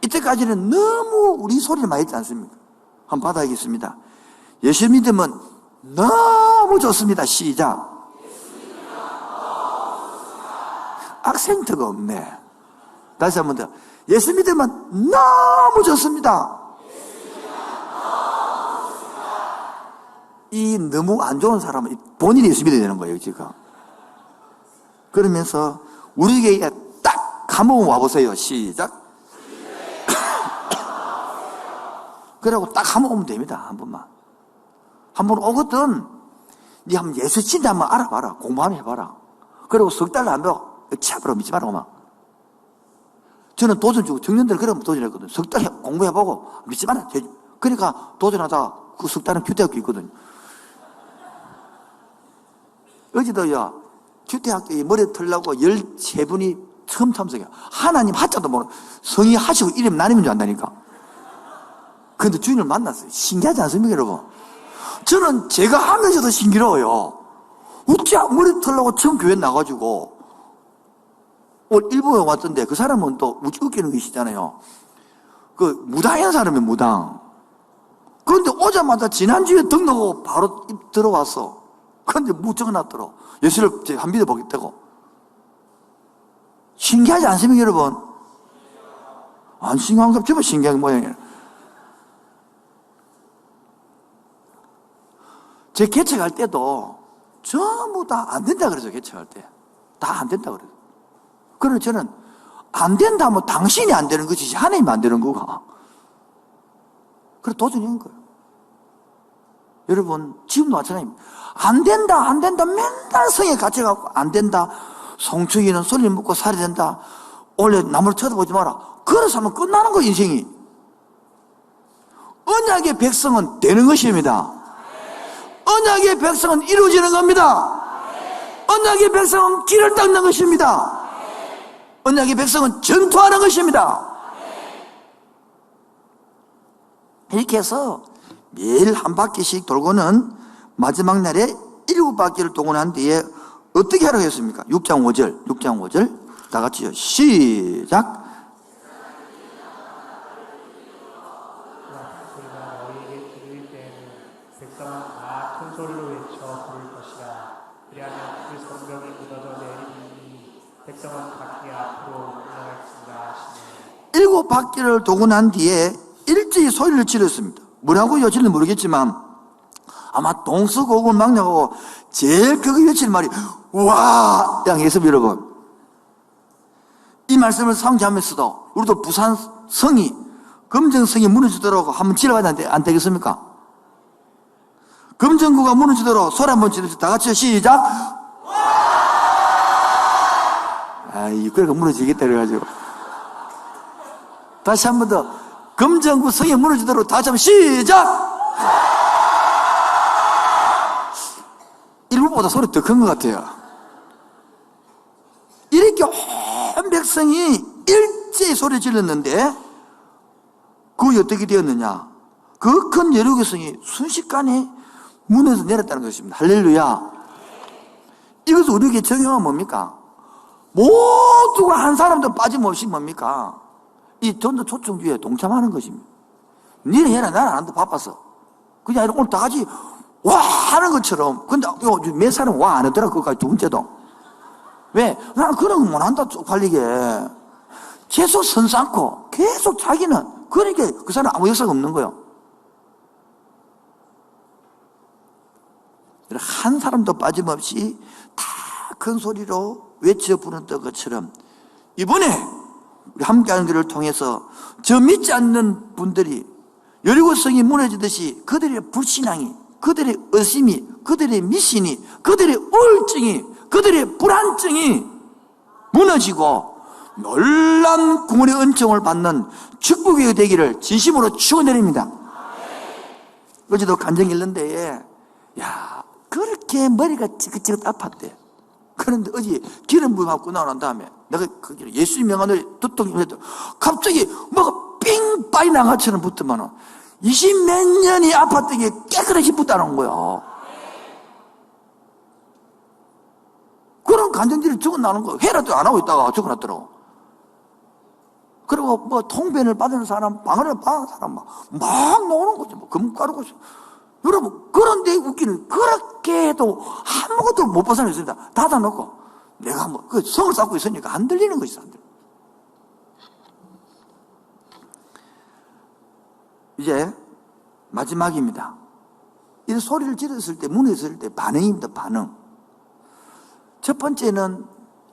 이때까지는 너무 우리 소리를 많이 했지 않습니까? 한번 받아야겠습니다. 예수 믿으면 너무 좋습니다. 시작. 악센트가 없네. 다시 한번 더. 예수 믿으면 너무 좋습니다. 이 너무 안 좋은 사람은 본인이 예수 믿어야 되는 거예요, 지금. 그러면서 우리에게 딱 한 번 와보세요. 시작. 그러고 딱 한 번 오면 됩니다. 한 번만. 한 번 오거든. 니 한번 예수 진짜 한번 알아봐라. 공부 한번 해봐라. 그리고 석 달 안 배워. 치아버려 믿지 마라, 막. 저는 도전 주고 청년들 그러면 도전했거든. 석 달 공부해보고 믿지 마라. 그러니까 도전하다가 그 석 달은 규태학교 있거든. 어제도요, 규태학교에 머리 털려고 13분이 처음 참석해. 하나님 하자도 모르고 성의 하시고 이름 나뉘는 줄 안다니까. 근데 주인을 만났어요. 신기하지 않습니까, 여러분? 저는 제가 하면서도 신기로워요. 어째 머리 털려고 처음 교회 나가지고 오늘 일본에 왔던데 그 사람은 또 웃기는 것이잖아요. 그 무당인 사람이 무당. 그런데 오자마자 지난주에 등록하고 바로 들어왔어. 그런데 적어놨더라. 예수를 제가 한 믿어보겠다고. 신기하지 않습니까, 여러분? 안 신기한 거 정말 신기한 모양이에요. 제 개척할 때도 전부 다 안 된다 그래서 개척할 때. 다 안 된다 그래서. 그래서 저는 안 된다면 당신이 안 되는 것이지 하나님이 안 되는 거가. 그래 도전한 거예요. 여러분 지금도 마찬가지입니다. 안 된다 맨날 성에 갇혀갖고 안 된다. 송충이는 소리 먹고 살아야 된다. 원래 남을 쳐다보지 마라. 그래서 하면 끝나는 거예요, 인생이. 언약의 백성은 되는 것입니다. 언약의 백성은 이루어지는 겁니다. 언약의 백성은 길을 닦는 것입니다. 언약의 백성은 전투하는 것입니다. 이렇게 해서 매일 한 바퀴씩 돌고는 마지막 날에 7바퀴를 도고 난 뒤에 어떻게 하라고 했습니까? 6장 5절 다 같이요. 시작. 소리가 너희에게 들릴 때에는 백성은 다 큰 소리로 외쳐 부를 것이라. 그리하면 그 성벽이 무너져 내리니 백성은 각기 앞으로 물러갈지니라 하시네. 7바퀴를 도고 난 뒤에 일제히 소리를 질렀습니다. 뭐라고 여지는 모르겠지만 아마 동서고금 망령하고 제일 크게 외칠 말이 와! 양에서 여러분, 이 말씀을 상기하면서도 우리도 부산 성이, 금정성이 무너지도록 한번 지나가야 안 되겠습니까? 금정구가 무너지도록 소리 한번 지르시죠. 다 같이 시작! 그러니까 무너지겠다 그래가지고 다시 한 번 더 금정구 성이 무너지도록 다시 한번 시작! 일부보다 소리 더 큰 것 같아요. 이렇게 온 백성이 일제히 소리 질렀는데 그게 어떻게 되었느냐? 그 큰 여리고 성이 순식간에 문에서 내렸다는 것입니다. 할렐루야. 이것을 우리에게 적용하면 뭡니까? 모두가 한 사람도 빠짐없이 뭡니까? 이 전도 초청주의에 동참하는 것입니다. 니네 해라, 나는 안 한다, 바빠서. 그냥 오늘 다 같이 와! 하는 것처럼. 근데 몇 사람 와 안 하더라, 그거까지 두 번째도. 왜? 나는 그런 거 못 한다, 쪽팔리게. 계속 선 쌓고, 계속 자기는, 그러니까 그 사람 아무 역사가 없는 거예요. 한 사람도 빠짐없이 다 큰 소리로 외쳐 부르는 것처럼 이번에 우리 함께하는 것을 통해서 저 믿지 않는 분들이 여리고성이 무너지듯이 그들의 불신앙이, 그들의 의심이, 그들의 미신이, 그들의 우울증이, 그들의 불안증이 무너지고 놀란 구원의 은총을 받는 축복의 되기를 진심으로 축원드립니다. 어제도 간증 읽는 데에 그렇게 머리가 찌긋찌긋 아팠대. 그런데 어제 기름 부음 맞고 나온 다음에 내가 그 예수의 명언을 듣던 했더니 갑자기 뭐가 삥 빠이 나간 것처럼 붙더만은 20몇 년이 아팠던 게 깨끗이 붙다는 거야. 그런 간증들이 적어나는 거야. 회라도 안 하고 있다가 적어놨더라고. 그리고 뭐 통변을 받은 사람, 방언을 받은 사람 막 나오는 거지. 뭐 금가루고. 여러분, 그런데 웃기는, 그렇게 해도 아무것도 못 벗어냈습니다. 닫아놓고, 내가 뭐, 그 성을 쌓고 있으니까 안 들리는 것이죠, 안 들려. 이제, 마지막입니다. 이 소리를 질렀을 때, 문에 있을 때 반응입니다, 반응. 첫 번째는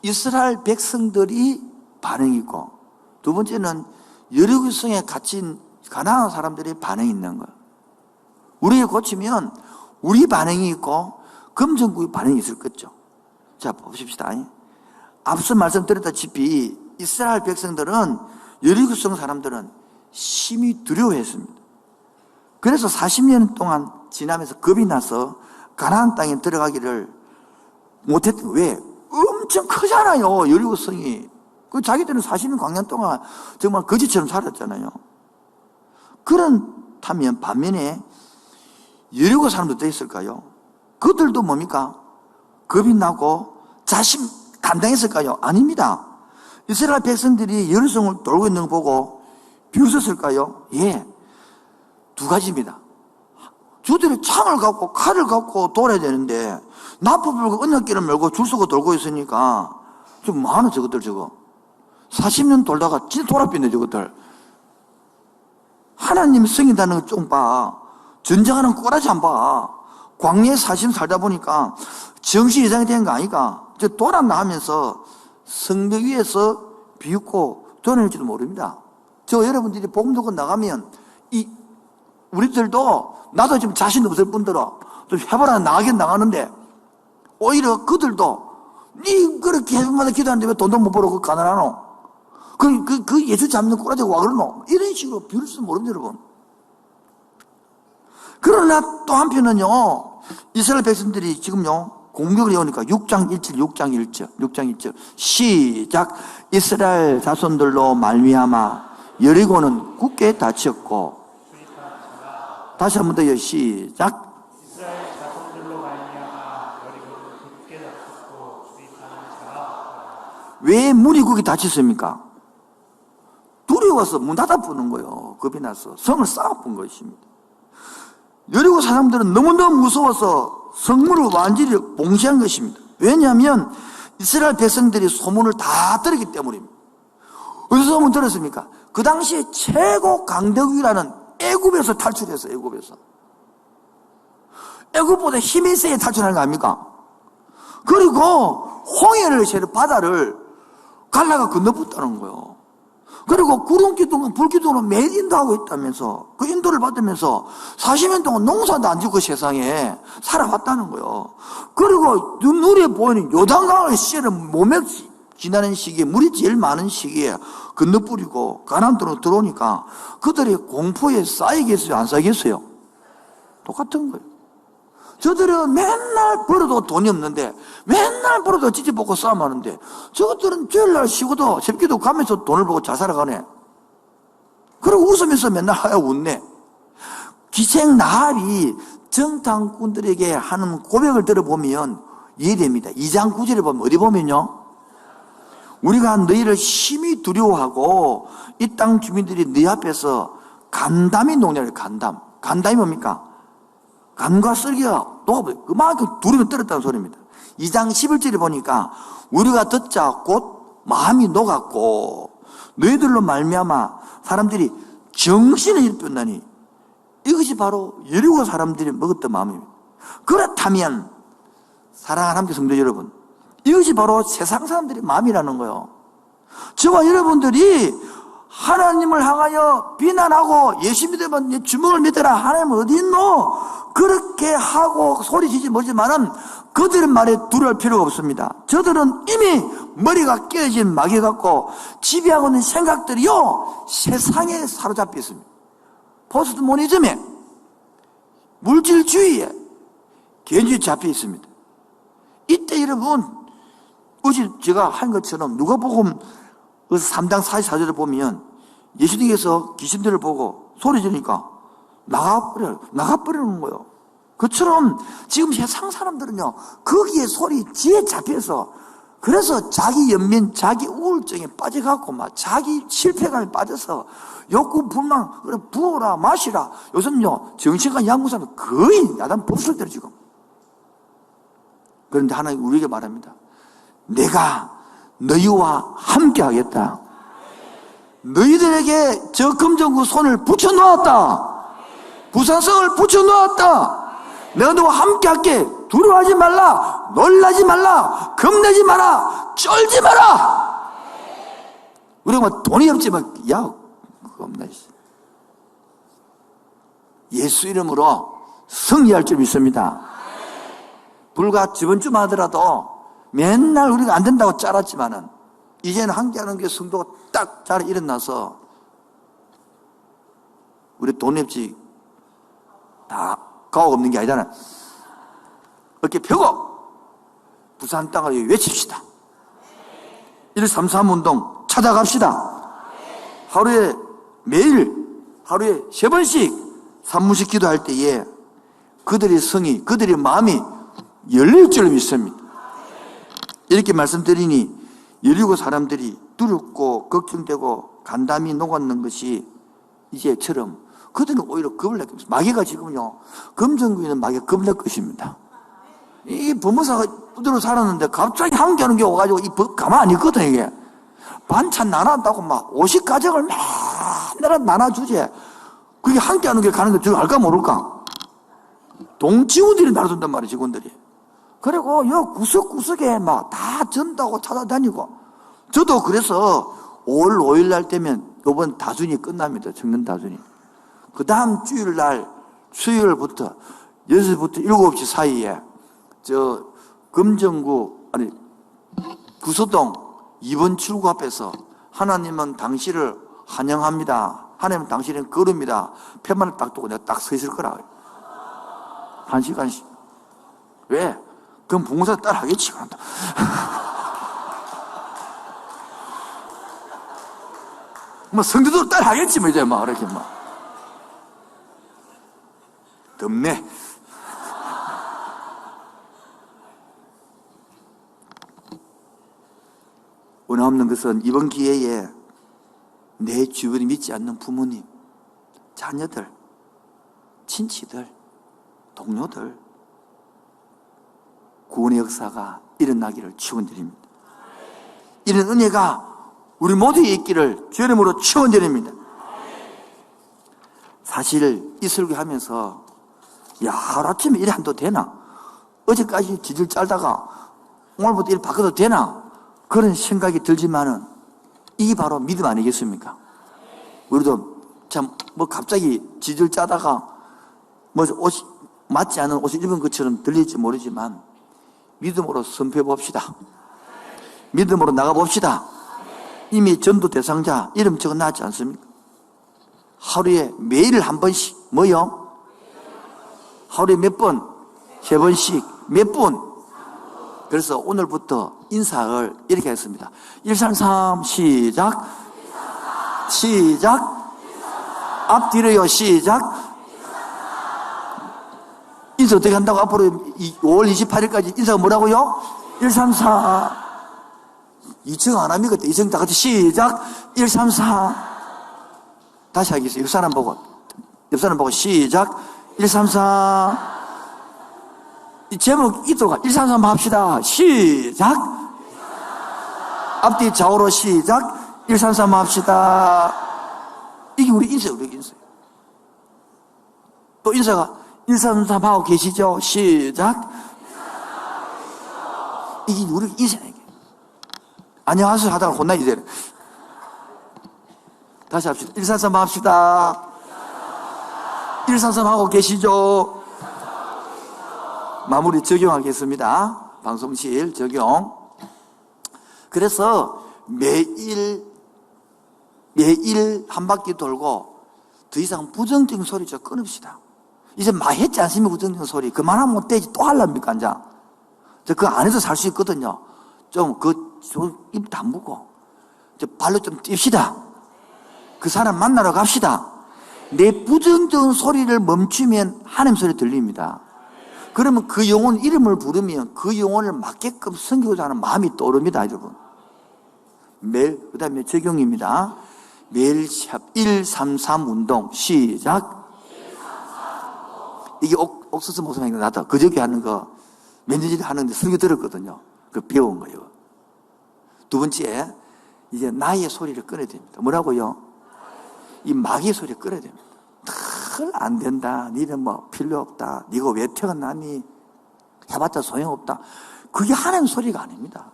이스라엘 백성들이 반응이 있고, 두 번째는 여리고성에 갇힌 가나안 사람들의 반응이 있는 거예요. 우리에 고치면 우리 반응이 있고 금정국의 반응이 있을 거죠. 자, 보십시다. 앞서 말씀드렸다시피 이스라엘 백성들은, 여리고성 사람들은 심히 두려워했습니다. 그래서 40년 동안 지나면서 겁이 나서 가나안 땅에 들어가기를 못했던 거예요. 왜? 엄청 크잖아요, 여리고성이. 그 자기들은 40년 광년 동안 정말 거지처럼 살았잖아요. 그렇다면 반면에 여리고 사람도 더 있을까요? 그들도 뭡니까? 겁이 나고 자신 감당했을까요? 아닙니다. 이스라엘 백성들이 여리고성을 돌고 있는 거 보고 비웃었을까요? 예, 두 가지입니다. 저들이 창을 갖고 칼을 갖고 돌아야 되는데 나팔불고 언약길을 메고 줄 서고 돌고 있으니까 좀 많아, 저것들 저거. 40년 돌다가 진짜 돌아삐네, 저것들. 하나님 성이라는 거 좀 봐. 전쟁하는 꼬라지 안 봐. 광야에 40년 살다 보니까 정신 이상이 되는 거 아니까. 저 돌았나 하면서 성벽 위에서 비웃고 돌아낼지도 모릅니다. 저 여러분들이 복음 듣고 나가면 우리들도 나도 지금 자신 없을 뿐더러 좀 해보라 나가긴 나가는데 오히려 그들도 니 그렇게 해마다 기도하는데 왜 돈도 못 벌어 가난하노? 그 예수 잡는 꼬라지가 와 그러노? 이런 식으로 비울 수도 모릅니다, 여러분. 그러나 또 한편은요, 이스라엘 백성들이 지금요, 공격을 해오니까 6장 1절 시작. 이스라엘 자손들로 말미암아 여리고는 굳게 닫혔고, 다시 한 번 더요, 시작. 이스라엘 자손들로 말미암아 여리고는 굳게 닫혔고 주립하는 자가 왜 문이 굳게 닫혔습니까? 두려워서 문 닫아보는 거예요. 겁이 나서 성을 쌓아본 것입니다. 여리고 사람들은 너무너무 무서워서 성문을 완전히 봉쇄한 것입니다. 왜냐하면 이스라엘 백성들이 소문을 다 들었기 때문입니다. 어디서 소문 들었습니까? 그 당시에 최고 강대국이라는 애굽에서 탈출했어요. 애굽에서. 애굽보다 힘이 세게 탈출하는 거 아닙니까? 그리고 홍해를 세는 바다를 갈라가 건너붙다는 거예요. 그리고 구름기둥은 불기둥으로 매일 인도하고 있다면서, 그 인도를 받으면서 40년 동안 농사도 안 짓고 세상에 살아왔다는 거예요. 그리고 눈에 보이는 요단강을 시에는 몸에 지나는 시기에, 물이 제일 많은 시기에 건너뿌리고 가나안으로 들어오니까 그들이 공포에 쌓이겠어요, 안 쌓이겠어요? 똑같은 거예요. 저들은 맨날 벌어도 돈이 없는데, 맨날 벌어도 찌찌볶고 싸움하는데, 저것들은 주일날 쉬고도 새끼도 가면서 돈을 벌고 잘 살아가네. 그리고 웃으면서 맨날 하여 웃네. 기생 나합이 정탐꾼들에게 하는 고백을 들어보면 이해됩니다. 2장 9절에 보면 어디 보면요, 우리가 너희를 심히 두려워하고 이 땅 주민들이 너희 앞에서 간담이 농내를 간담이 뭡니까? 간과 쓸개가 녹아버려요. 그만큼 두려움에 떨었다는 소리입니다. 2장 11절에 보니까 우리가 듣자 곧 마음이 녹았고 너희들로 말미암아 사람들이 정신을 잃었나니 이것이 바로 여리고 사람들이 먹었던 마음입니다. 그렇다면 사랑하는 함께 성도 여러분, 이것이 바로 세상 사람들의 마음이라는 거예요. 저와 여러분들이 하나님을 향하여 비난하고 예수 믿으면 내 주먹을 믿어라, 하나님은 어디 있노? 그렇게 하고 소리치지 못지만은 그들의 말에 두려울 필요가 없습니다. 저들은 이미 머리가 깨어진 마귀 같고 지배하고 있는 생각들이요, 세상에 사로잡혀 있습니다. 포스트모니즘에, 물질주의에, 개인주의에 잡혀 있습니다. 이때 여러분, 어제 제가 한 것처럼 누가복음 3장 44절을 보면 예수님께서 귀신들을 보고 소리 지르니까 나가버리는 거예요. 그처럼 지금 세상 사람들은요, 거기에 소리 지에 잡혀서, 그래서 자기 연민, 자기 우울증에 빠져갖고 막 자기 실패감에 빠져서 욕구 불만, 그래 부어라 마시라. 요즘요 정신과 약물사는 거의 야단 법술 때려 지금. 그런데 하나님 우리에게 말합니다. 내가 너희와 함께 하겠다. 너희들에게 저 금전구 손을 붙여놓았다. 부산성을 붙여놓았다. 내가 너와 함께 할게. 두려워하지 말라. 놀라지 말라. 겁내지 마라. 쩔지 마라. 우리가 막 돈이 없지만, 야, 그거 없나. 예수 이름으로 승리할 줄 믿습니다. 불과 저번 주만 하더라도 맨날 우리가 안 된다고 짜랐지만은 이제는 함께하는 게 성도가 딱 잘 일어나서 우리 돈 없지 다 가오 없는 게 아니잖아. 어깨 펴고 부산 땅을 외칩시다. 133 운동 찾아갑시다. 하루에 매일 하루에 3번씩 산무식 기도할 때에 그들의 성이, 그들의 마음이 열릴 줄 믿습니다. 이렇게 말씀드리니 여리고 사람들이 두렵고 걱정되고 간담이 녹았는 것이 이제처럼 그들은 오히려 겁을 낼 것입니다. 마귀가 지금요, 금전구에는 마귀가 겁을 낼 것입니다. 이 부모사가 부드러워 살았는데 갑자기 함께하는 게 와가지고 이 가만 안 있거든. 이게 반찬 나눠다고 막 50가정을 맨날 나눠주지. 그게 함께하는 게 가는 게 저거 알까 모를까? 동지우들이 나눠준단 말이에요, 직원들이. 그리고 여 구석구석에 막 다 전다고 찾아다니고. 저도 그래서 5월 5일 날 되면 이번 다순이 끝납니다. 청년 다순이. 그 다음 주일날 수요일부터 6시부터 7시 사이에 저 금정구 구서동 2번 출구 앞에서 하나님은 당신을 환영합니다. 하나님은 당신은 걸음이다. 팻말을 딱 두고 내가 딱 서 있을 거라. 1시간씩. 왜? 그럼 봉사 따라 하겠지. 뭐 성도도 따라 하겠지. 뭐 이제 막 이렇게 막. 덥네. 원하없는 것은 이번 기회에 내 주변에 믿지 않는 부모님, 자녀들, 친치들, 동료들 구원의 역사가 일어나기를 축원드립니다. 이런 은혜가 우리 모두에 있기를 주의 이름으로 축원드립니다. 사실 이 설교하면서 야, 하루아침에 이래 한도 되나? 어제까지 지질 짤다가 오늘부터 이래 바꿔도 되나? 그런 생각이 들지만은 이게 바로 믿음 아니겠습니까? 우리도 참 뭐 갑자기 지질 짜다가 뭐 옷이 맞지 않은 옷을 입은 것처럼 들릴지 모르지만 믿음으로 선포해 봅시다. 믿음으로 나가 봅시다. 이미 전도 대상자 이름 적어 놨지 않습니까? 하루에 매일 한 번씩 뭐요? 하루에 몇 번? 3번씩 몇 분? 그래서 오늘부터 인사를 이렇게 했습니다. 133 시작. 시작. 앞뒤로요. 시작. 인사 어떻게 한다고? 앞으로 5월 28일까지 인사가 뭐라고요? 134. 2층 안 합니까? 2층 다 같이 시작. 134. 다시 하겠습니다. 옆 사람 보고 시작. 134. 이 제목 이도가 133 합시다. 시작. 앞뒤 좌우로 시작. 133 합시다. 이게 우리 인사예요, 우리 인사. 또 인사가 133 하고 계시죠? 시작. 이게 우리 인사예요. 안녕하세요 하다가 혼나야 돼. 다시 합시다. 133 합시다. 133 하고 계시죠? 마무리 적용하겠습니다. 방송실 적용. 그래서 매일 한 바퀴 돌고 더 이상 부정적인 소리 좀 끊읍시다. 이제 많이 했지 않습니까? 부정적인 소리. 그만하면 못 되지. 또 하랍니까? 이제. 그 안에서 살 수 있거든요. 좀 입 다물고 발로 좀 띨시다. 그 사람 만나러 갑시다. 내 부정적인 소리를 멈추면 하나님 소리 들립니다. 그러면 그 영혼 이름을 부르면 그 영혼을 맞게끔 섬기고자 하는 마음이 떠오릅니다, 여러분. 매일, 그 다음에 적용입니다. 매일 133 운동 시작. 이게 옥수수 모습이 나도 그저께 하는 거 몇 년 전에 하는데 설교 들었거든요. 그 배운 거예요. 두 번째, 이제 나의 소리를 끊어야 됩니다. 뭐라고요? 이 마귀의 소리를 끊어야 됩니다. 늘 안 된다. 니는 뭐 필요 없다. 니가 왜 태어났니? 해봤자 소용없다. 그게 하나님 소리가 아닙니다.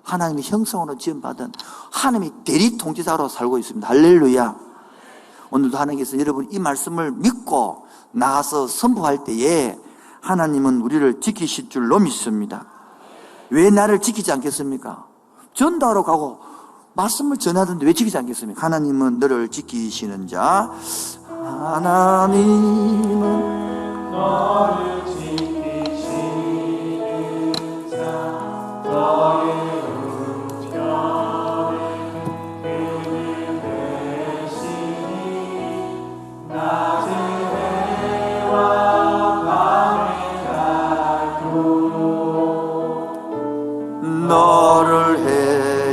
하나님의 형성으로 지음받은 하나님의 대리 통치자로 살고 있습니다. 할렐루야. 오늘도 하나님께서 여러분 이 말씀을 믿고 나가서 선포할 때에 하나님은 우리를 지키실 줄로 믿습니다. 왜 나를 지키지 않겠습니까? 전도하러 가고 말씀을 전하던데 왜 지키지 않겠습니까? 하나님은 너를 지키시는 자. 하나님은 너를 지키시는 자. 너의 너를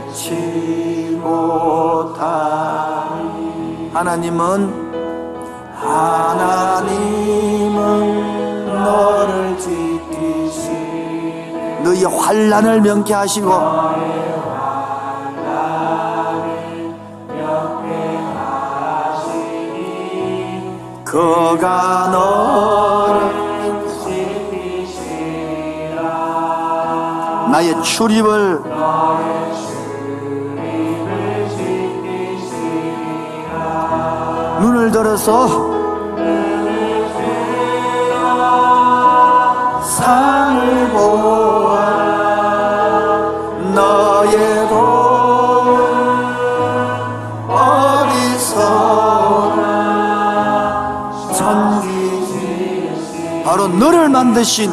해치 못하리. 하나님은 너를 지키시리. 너의 환난을 명쾌하시고 그가 너를 나의 출입을 눈을 들어서 상을 보아 너의 돈 어디서나 천기 바로 너를 만드신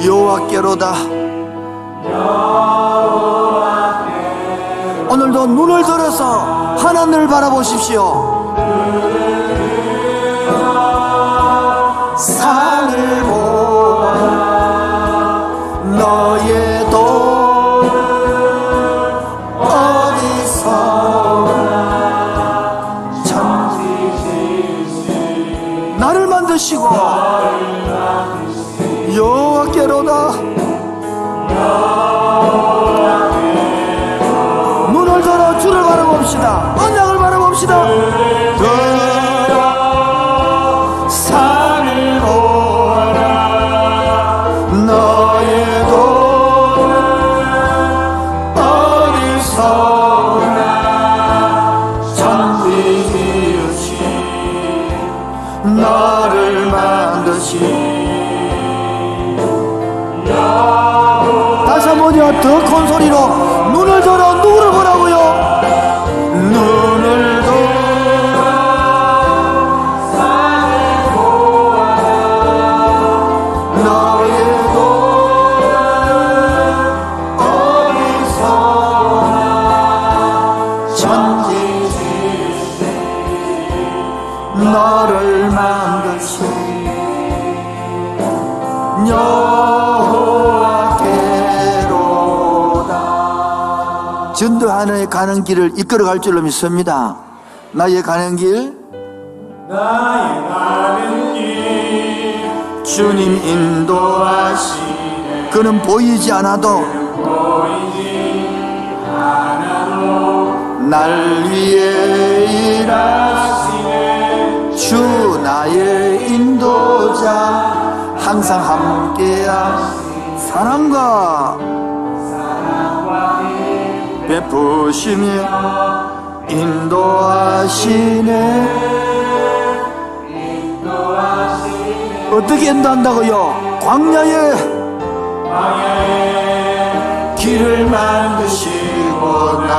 여호와께로다. 오늘도 눈을 들어서 하나님을 바라보십시오. 산을 보아 너의 돈 어디서나 천지 나를 만드시고 여호와께로다. 합시다. 들어 산을 보아라. 너의 도는 어디서나 천지 지으신 너를 만드신. 다시 한번요. 더 큰 소리로 눈을 들어. 누구를 보라고요? 눈을 들어 산을 보아라. 너의 도는 어디서나 천지 지으신 너를 만드신 전도하는 가는 길을 이끌어갈 줄로 믿습니다. 나의 가는 길 주님 인도하시네. 그는 보이지 않아도 날 위해 일하시네. 주 나의 인도자 항상 함께하시네. 사랑과 베푸시며 인도하시네. 어떻게 인도한다고요? 광야에 길을 만드시고 날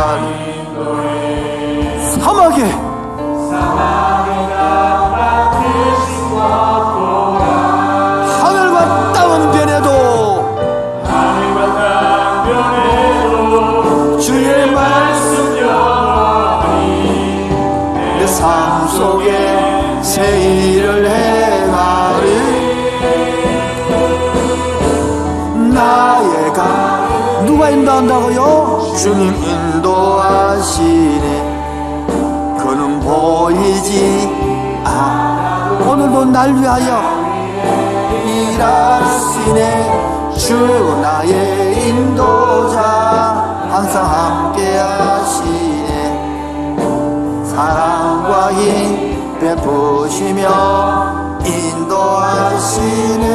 사막에 하늘과 땅은 변해도 주의 말씀 영원히 내 삶 속에 새 일을 행하리. 나의 가 누가 인도한다고요? 주님 인도하시네. 그는 보이지 오늘도 날 위하여 일하시네. 주 나의 인도자 항상 함께 하시네. 사랑과 힘 베푸시며 인도하시네.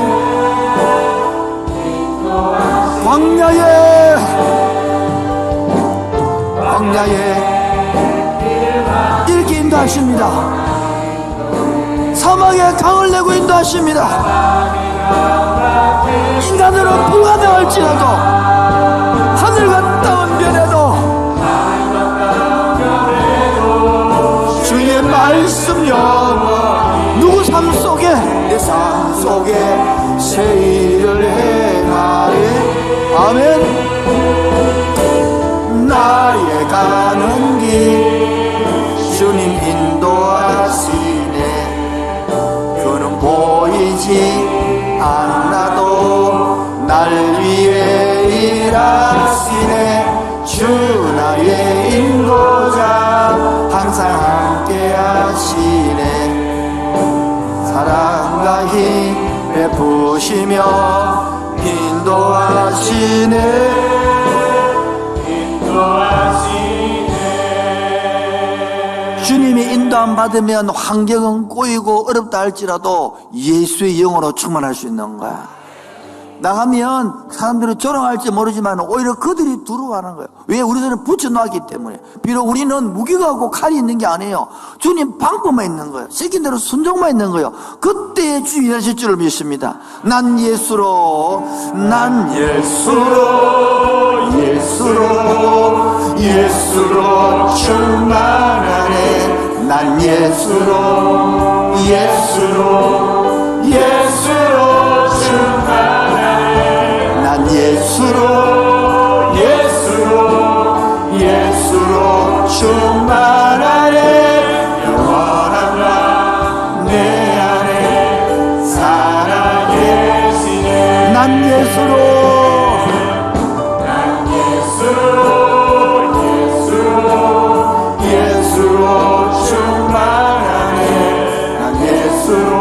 광야에 이렇게 인도하십니다. 사막에 강을 내고 인도하십니다. 인간으로 불가능할지라도 하늘과 땅은 변해도 주의 말씀 영원 누구 삶 속에 내 삶 속에 새 일을 행하리. 아멘. 나의 가는 길 주님 인도하시네. 그는 보이지 않아도 날 위해 일하시네. 주 나의 인도자 항상 함께 하시네. 사랑과 힘 베푸시며 인도하시네. 주님이 인도함 받으면 환경은 꼬이고 어렵다 할지라도 예수의 영으로 충만할 수 있는 거야. 나가면 사람들은 조롱할지 모르지만 오히려 그들이 두려워하는 거예요. 왜? 우리들은 붙여놨기 때문에. 비록 우리는 무기가 칼이 있는 게 아니에요. 주님 방법만 있는 거예요. 시킨 대로 순종만 있는 거예요. 그때 주님이 일하실 줄을 믿습니다. 난 예수로 충만하네. 난 예수로 충만하네. 난 예수로 충만하네. 영원한 나 내 안에 살아계시네. 난 예수로 충만하네. 난 예수로 충만하네. 난 예수로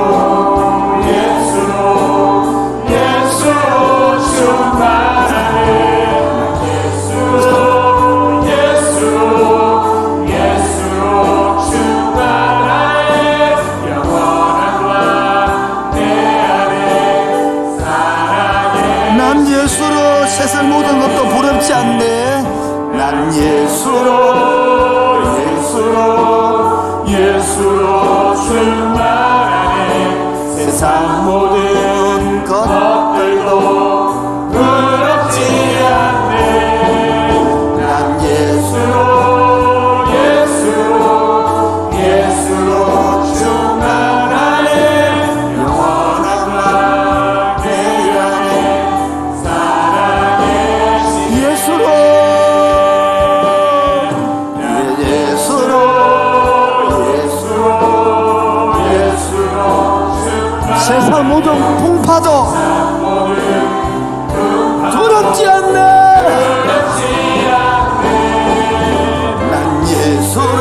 두렵지 않네. 난 예수로 충만하네. 세상 모든 것들도 두렵지 않네. 난 예수로 충만하네. 영원한 내 안에 살아계신 세상 모든 풍파도 두렵지 않네. 난 예수로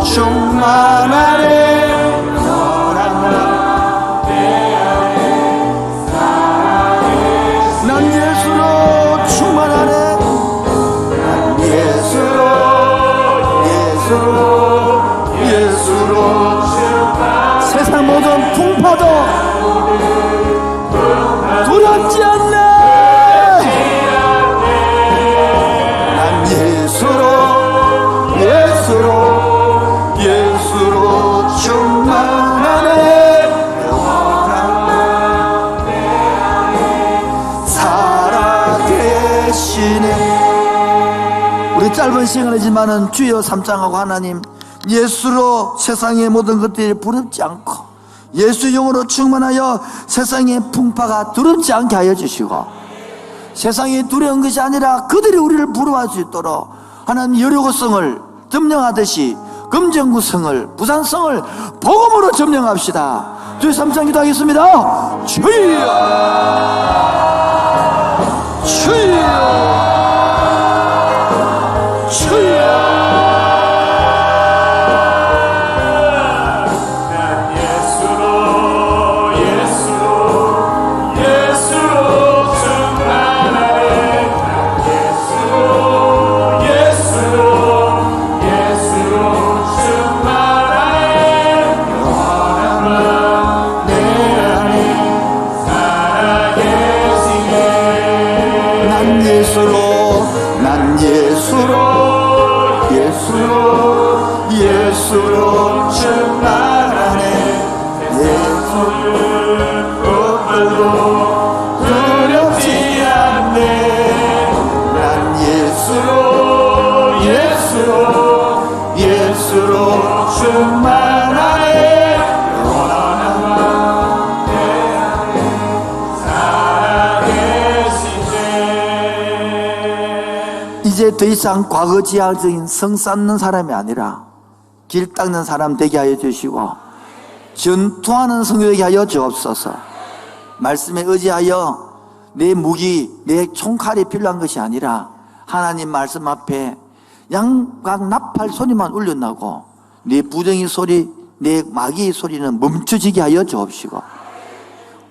충만하네. 난 예수로 충만하네. 난 예수로 세상 모든 풍파도 두렵지 않네. 난 예수로 충만하네. 살아계시네. 우리 짧은 시간이지만은 주여 삼창하고 하나님, 예수로 세상의 모든 것들이 부럽지 않고 예수 영으로 충만하여 세상의 풍파가 두렵지 않게 하여 주시고, 세상이 두려운 것이 아니라 그들이 우리를 부러워할 수 있도록 하나님 여리고성을 점령하듯이 금정구성을, 부산성을 복음으로 점령합시다. 주여 삼창 기도하겠습니다. 주여 예수로 충만하네. 것들도 두렵지 않네. 난 예수로 충만하네. 영원한 내 안에 살아계시네. 이제 더 이상 과거 지향적인 성 쌓는 사람이 아니라 길 닦는 사람 되게 하여 주시고, 전투하는 성도 되게 하여 주옵소서. 말씀에 의지하여 내 무기, 내 총칼이 필요한 것이 아니라 하나님 말씀 앞에 양각 나팔 소리만 울려나고 내 부정의 소리, 내 마귀의 소리는 멈춰지게 하여 주옵시고,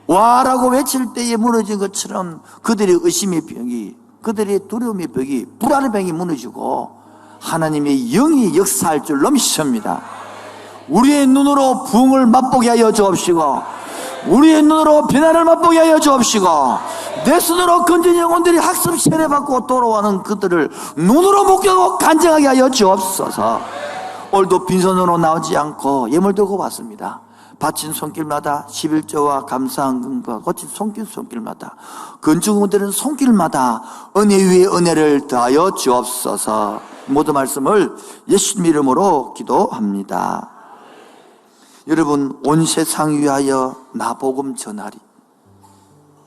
와라고 외칠 때에 무너진 것처럼 그들의 의심의 벽이, 그들의 두려움의 벽이, 불안의 벽이 무너지고 하나님의 영이 역사할 줄 믿습니다. 우리의 눈으로 부흥을 맛보게 하여 주옵시고, 우리의 눈으로 변화를 맛보게 하여 주옵시고, 내 손으로 건진 영혼들이 학습 세례받고 돌아오는 그들을 눈으로 목격하고 간증하게 하여 주옵소서. 오늘도 빈손으로 나오지 않고 예물 들고 왔습니다. 바친 손길마다 11조와 감사한 금과 거친 손길마다, 건축물들은 손길마다 은혜 위에 은혜를 더하여 주옵소서. 모든 말씀을 예수님 이름으로 기도합니다. 여러분, 온 세상 위하여 나 복음 전하리.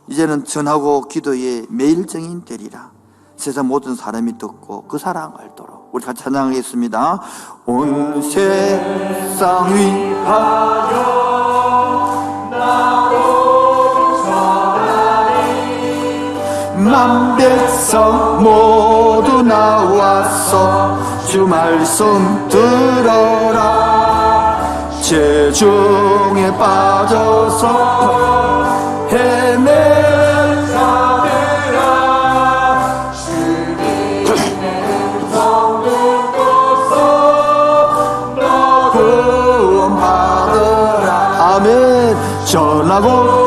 이제는 전하고 기도의 매일정인 되리라. 세상 모든 사람이 듣고 그 사랑 알도록. 우리 같이 찬양하겠습니다. 온 세상 위하여 나 복음 전하리. 만 백성 모두 나와서 주 말씀 들어라. 죄중에 빠져서 헤매는 자들아, 주님의 음성 듣고서 너 구원받으라. 아멘. 전하고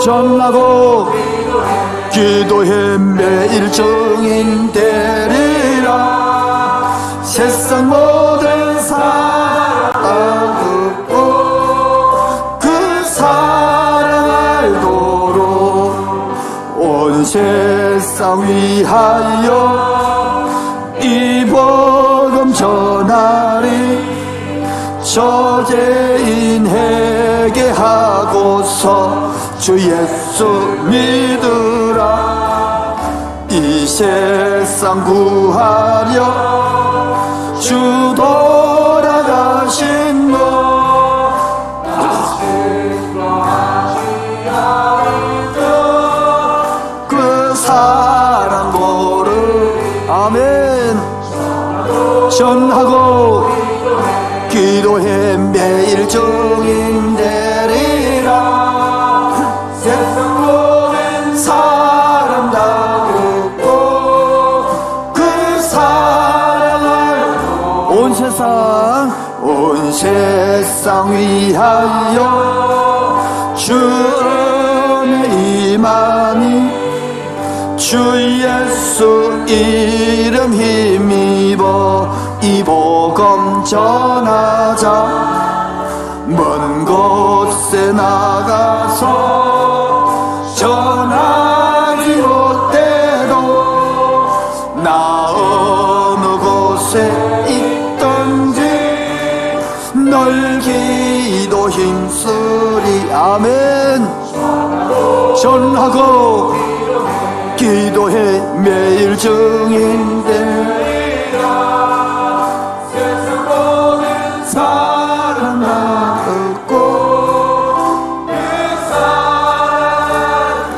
기도해 매일 증인 되리라. 세상 모든 사랑 듣고 그 사랑 알도록 온 세상 위하여 이 복음 전하리. 저죄인에게 하고서 주 예수 믿으라. 이 세상 구하려 주 돌아가신 것 그 사랑 모르. 아멘. 전하고 기도해 매일 증인 되리라. 세상 모든 사람 다 듣고 그 사랑을 온 세상 위하여 주 은혜 임하니. 주 예수 이름 힘입어 이 복음 전하자. 먼 곳에 나가서 전하지 못해도 나 어느 곳에 있든지 널 기도 힘쓰리. 아멘. 전하고 기도해 매일 증인 되리라. 세상 모든 사랑 다 듣고 그 사랑.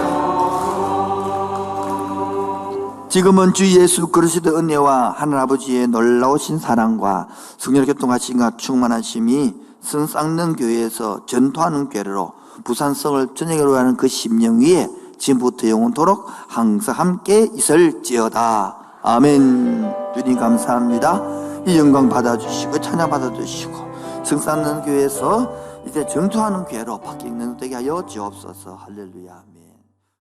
지금은 주 예수 그리스도의 은혜와 하늘 아버지의 놀라우신 사랑과 성령 교통하심과 충만하심이 성 쌍능 교회에서 전투하는 교회로 부산성을 전쟁으로 하는 그 심령 위에 지금부터 영원토록 항상 함께 있을지어다. 아멘. 주님 감사합니다. 이 영광 받아주시고 찬양 받아주시고 성쌍능 교회에서 이제 전투하는 교회로 바뀌는 되게 하여 주옵소서. 할렐루야.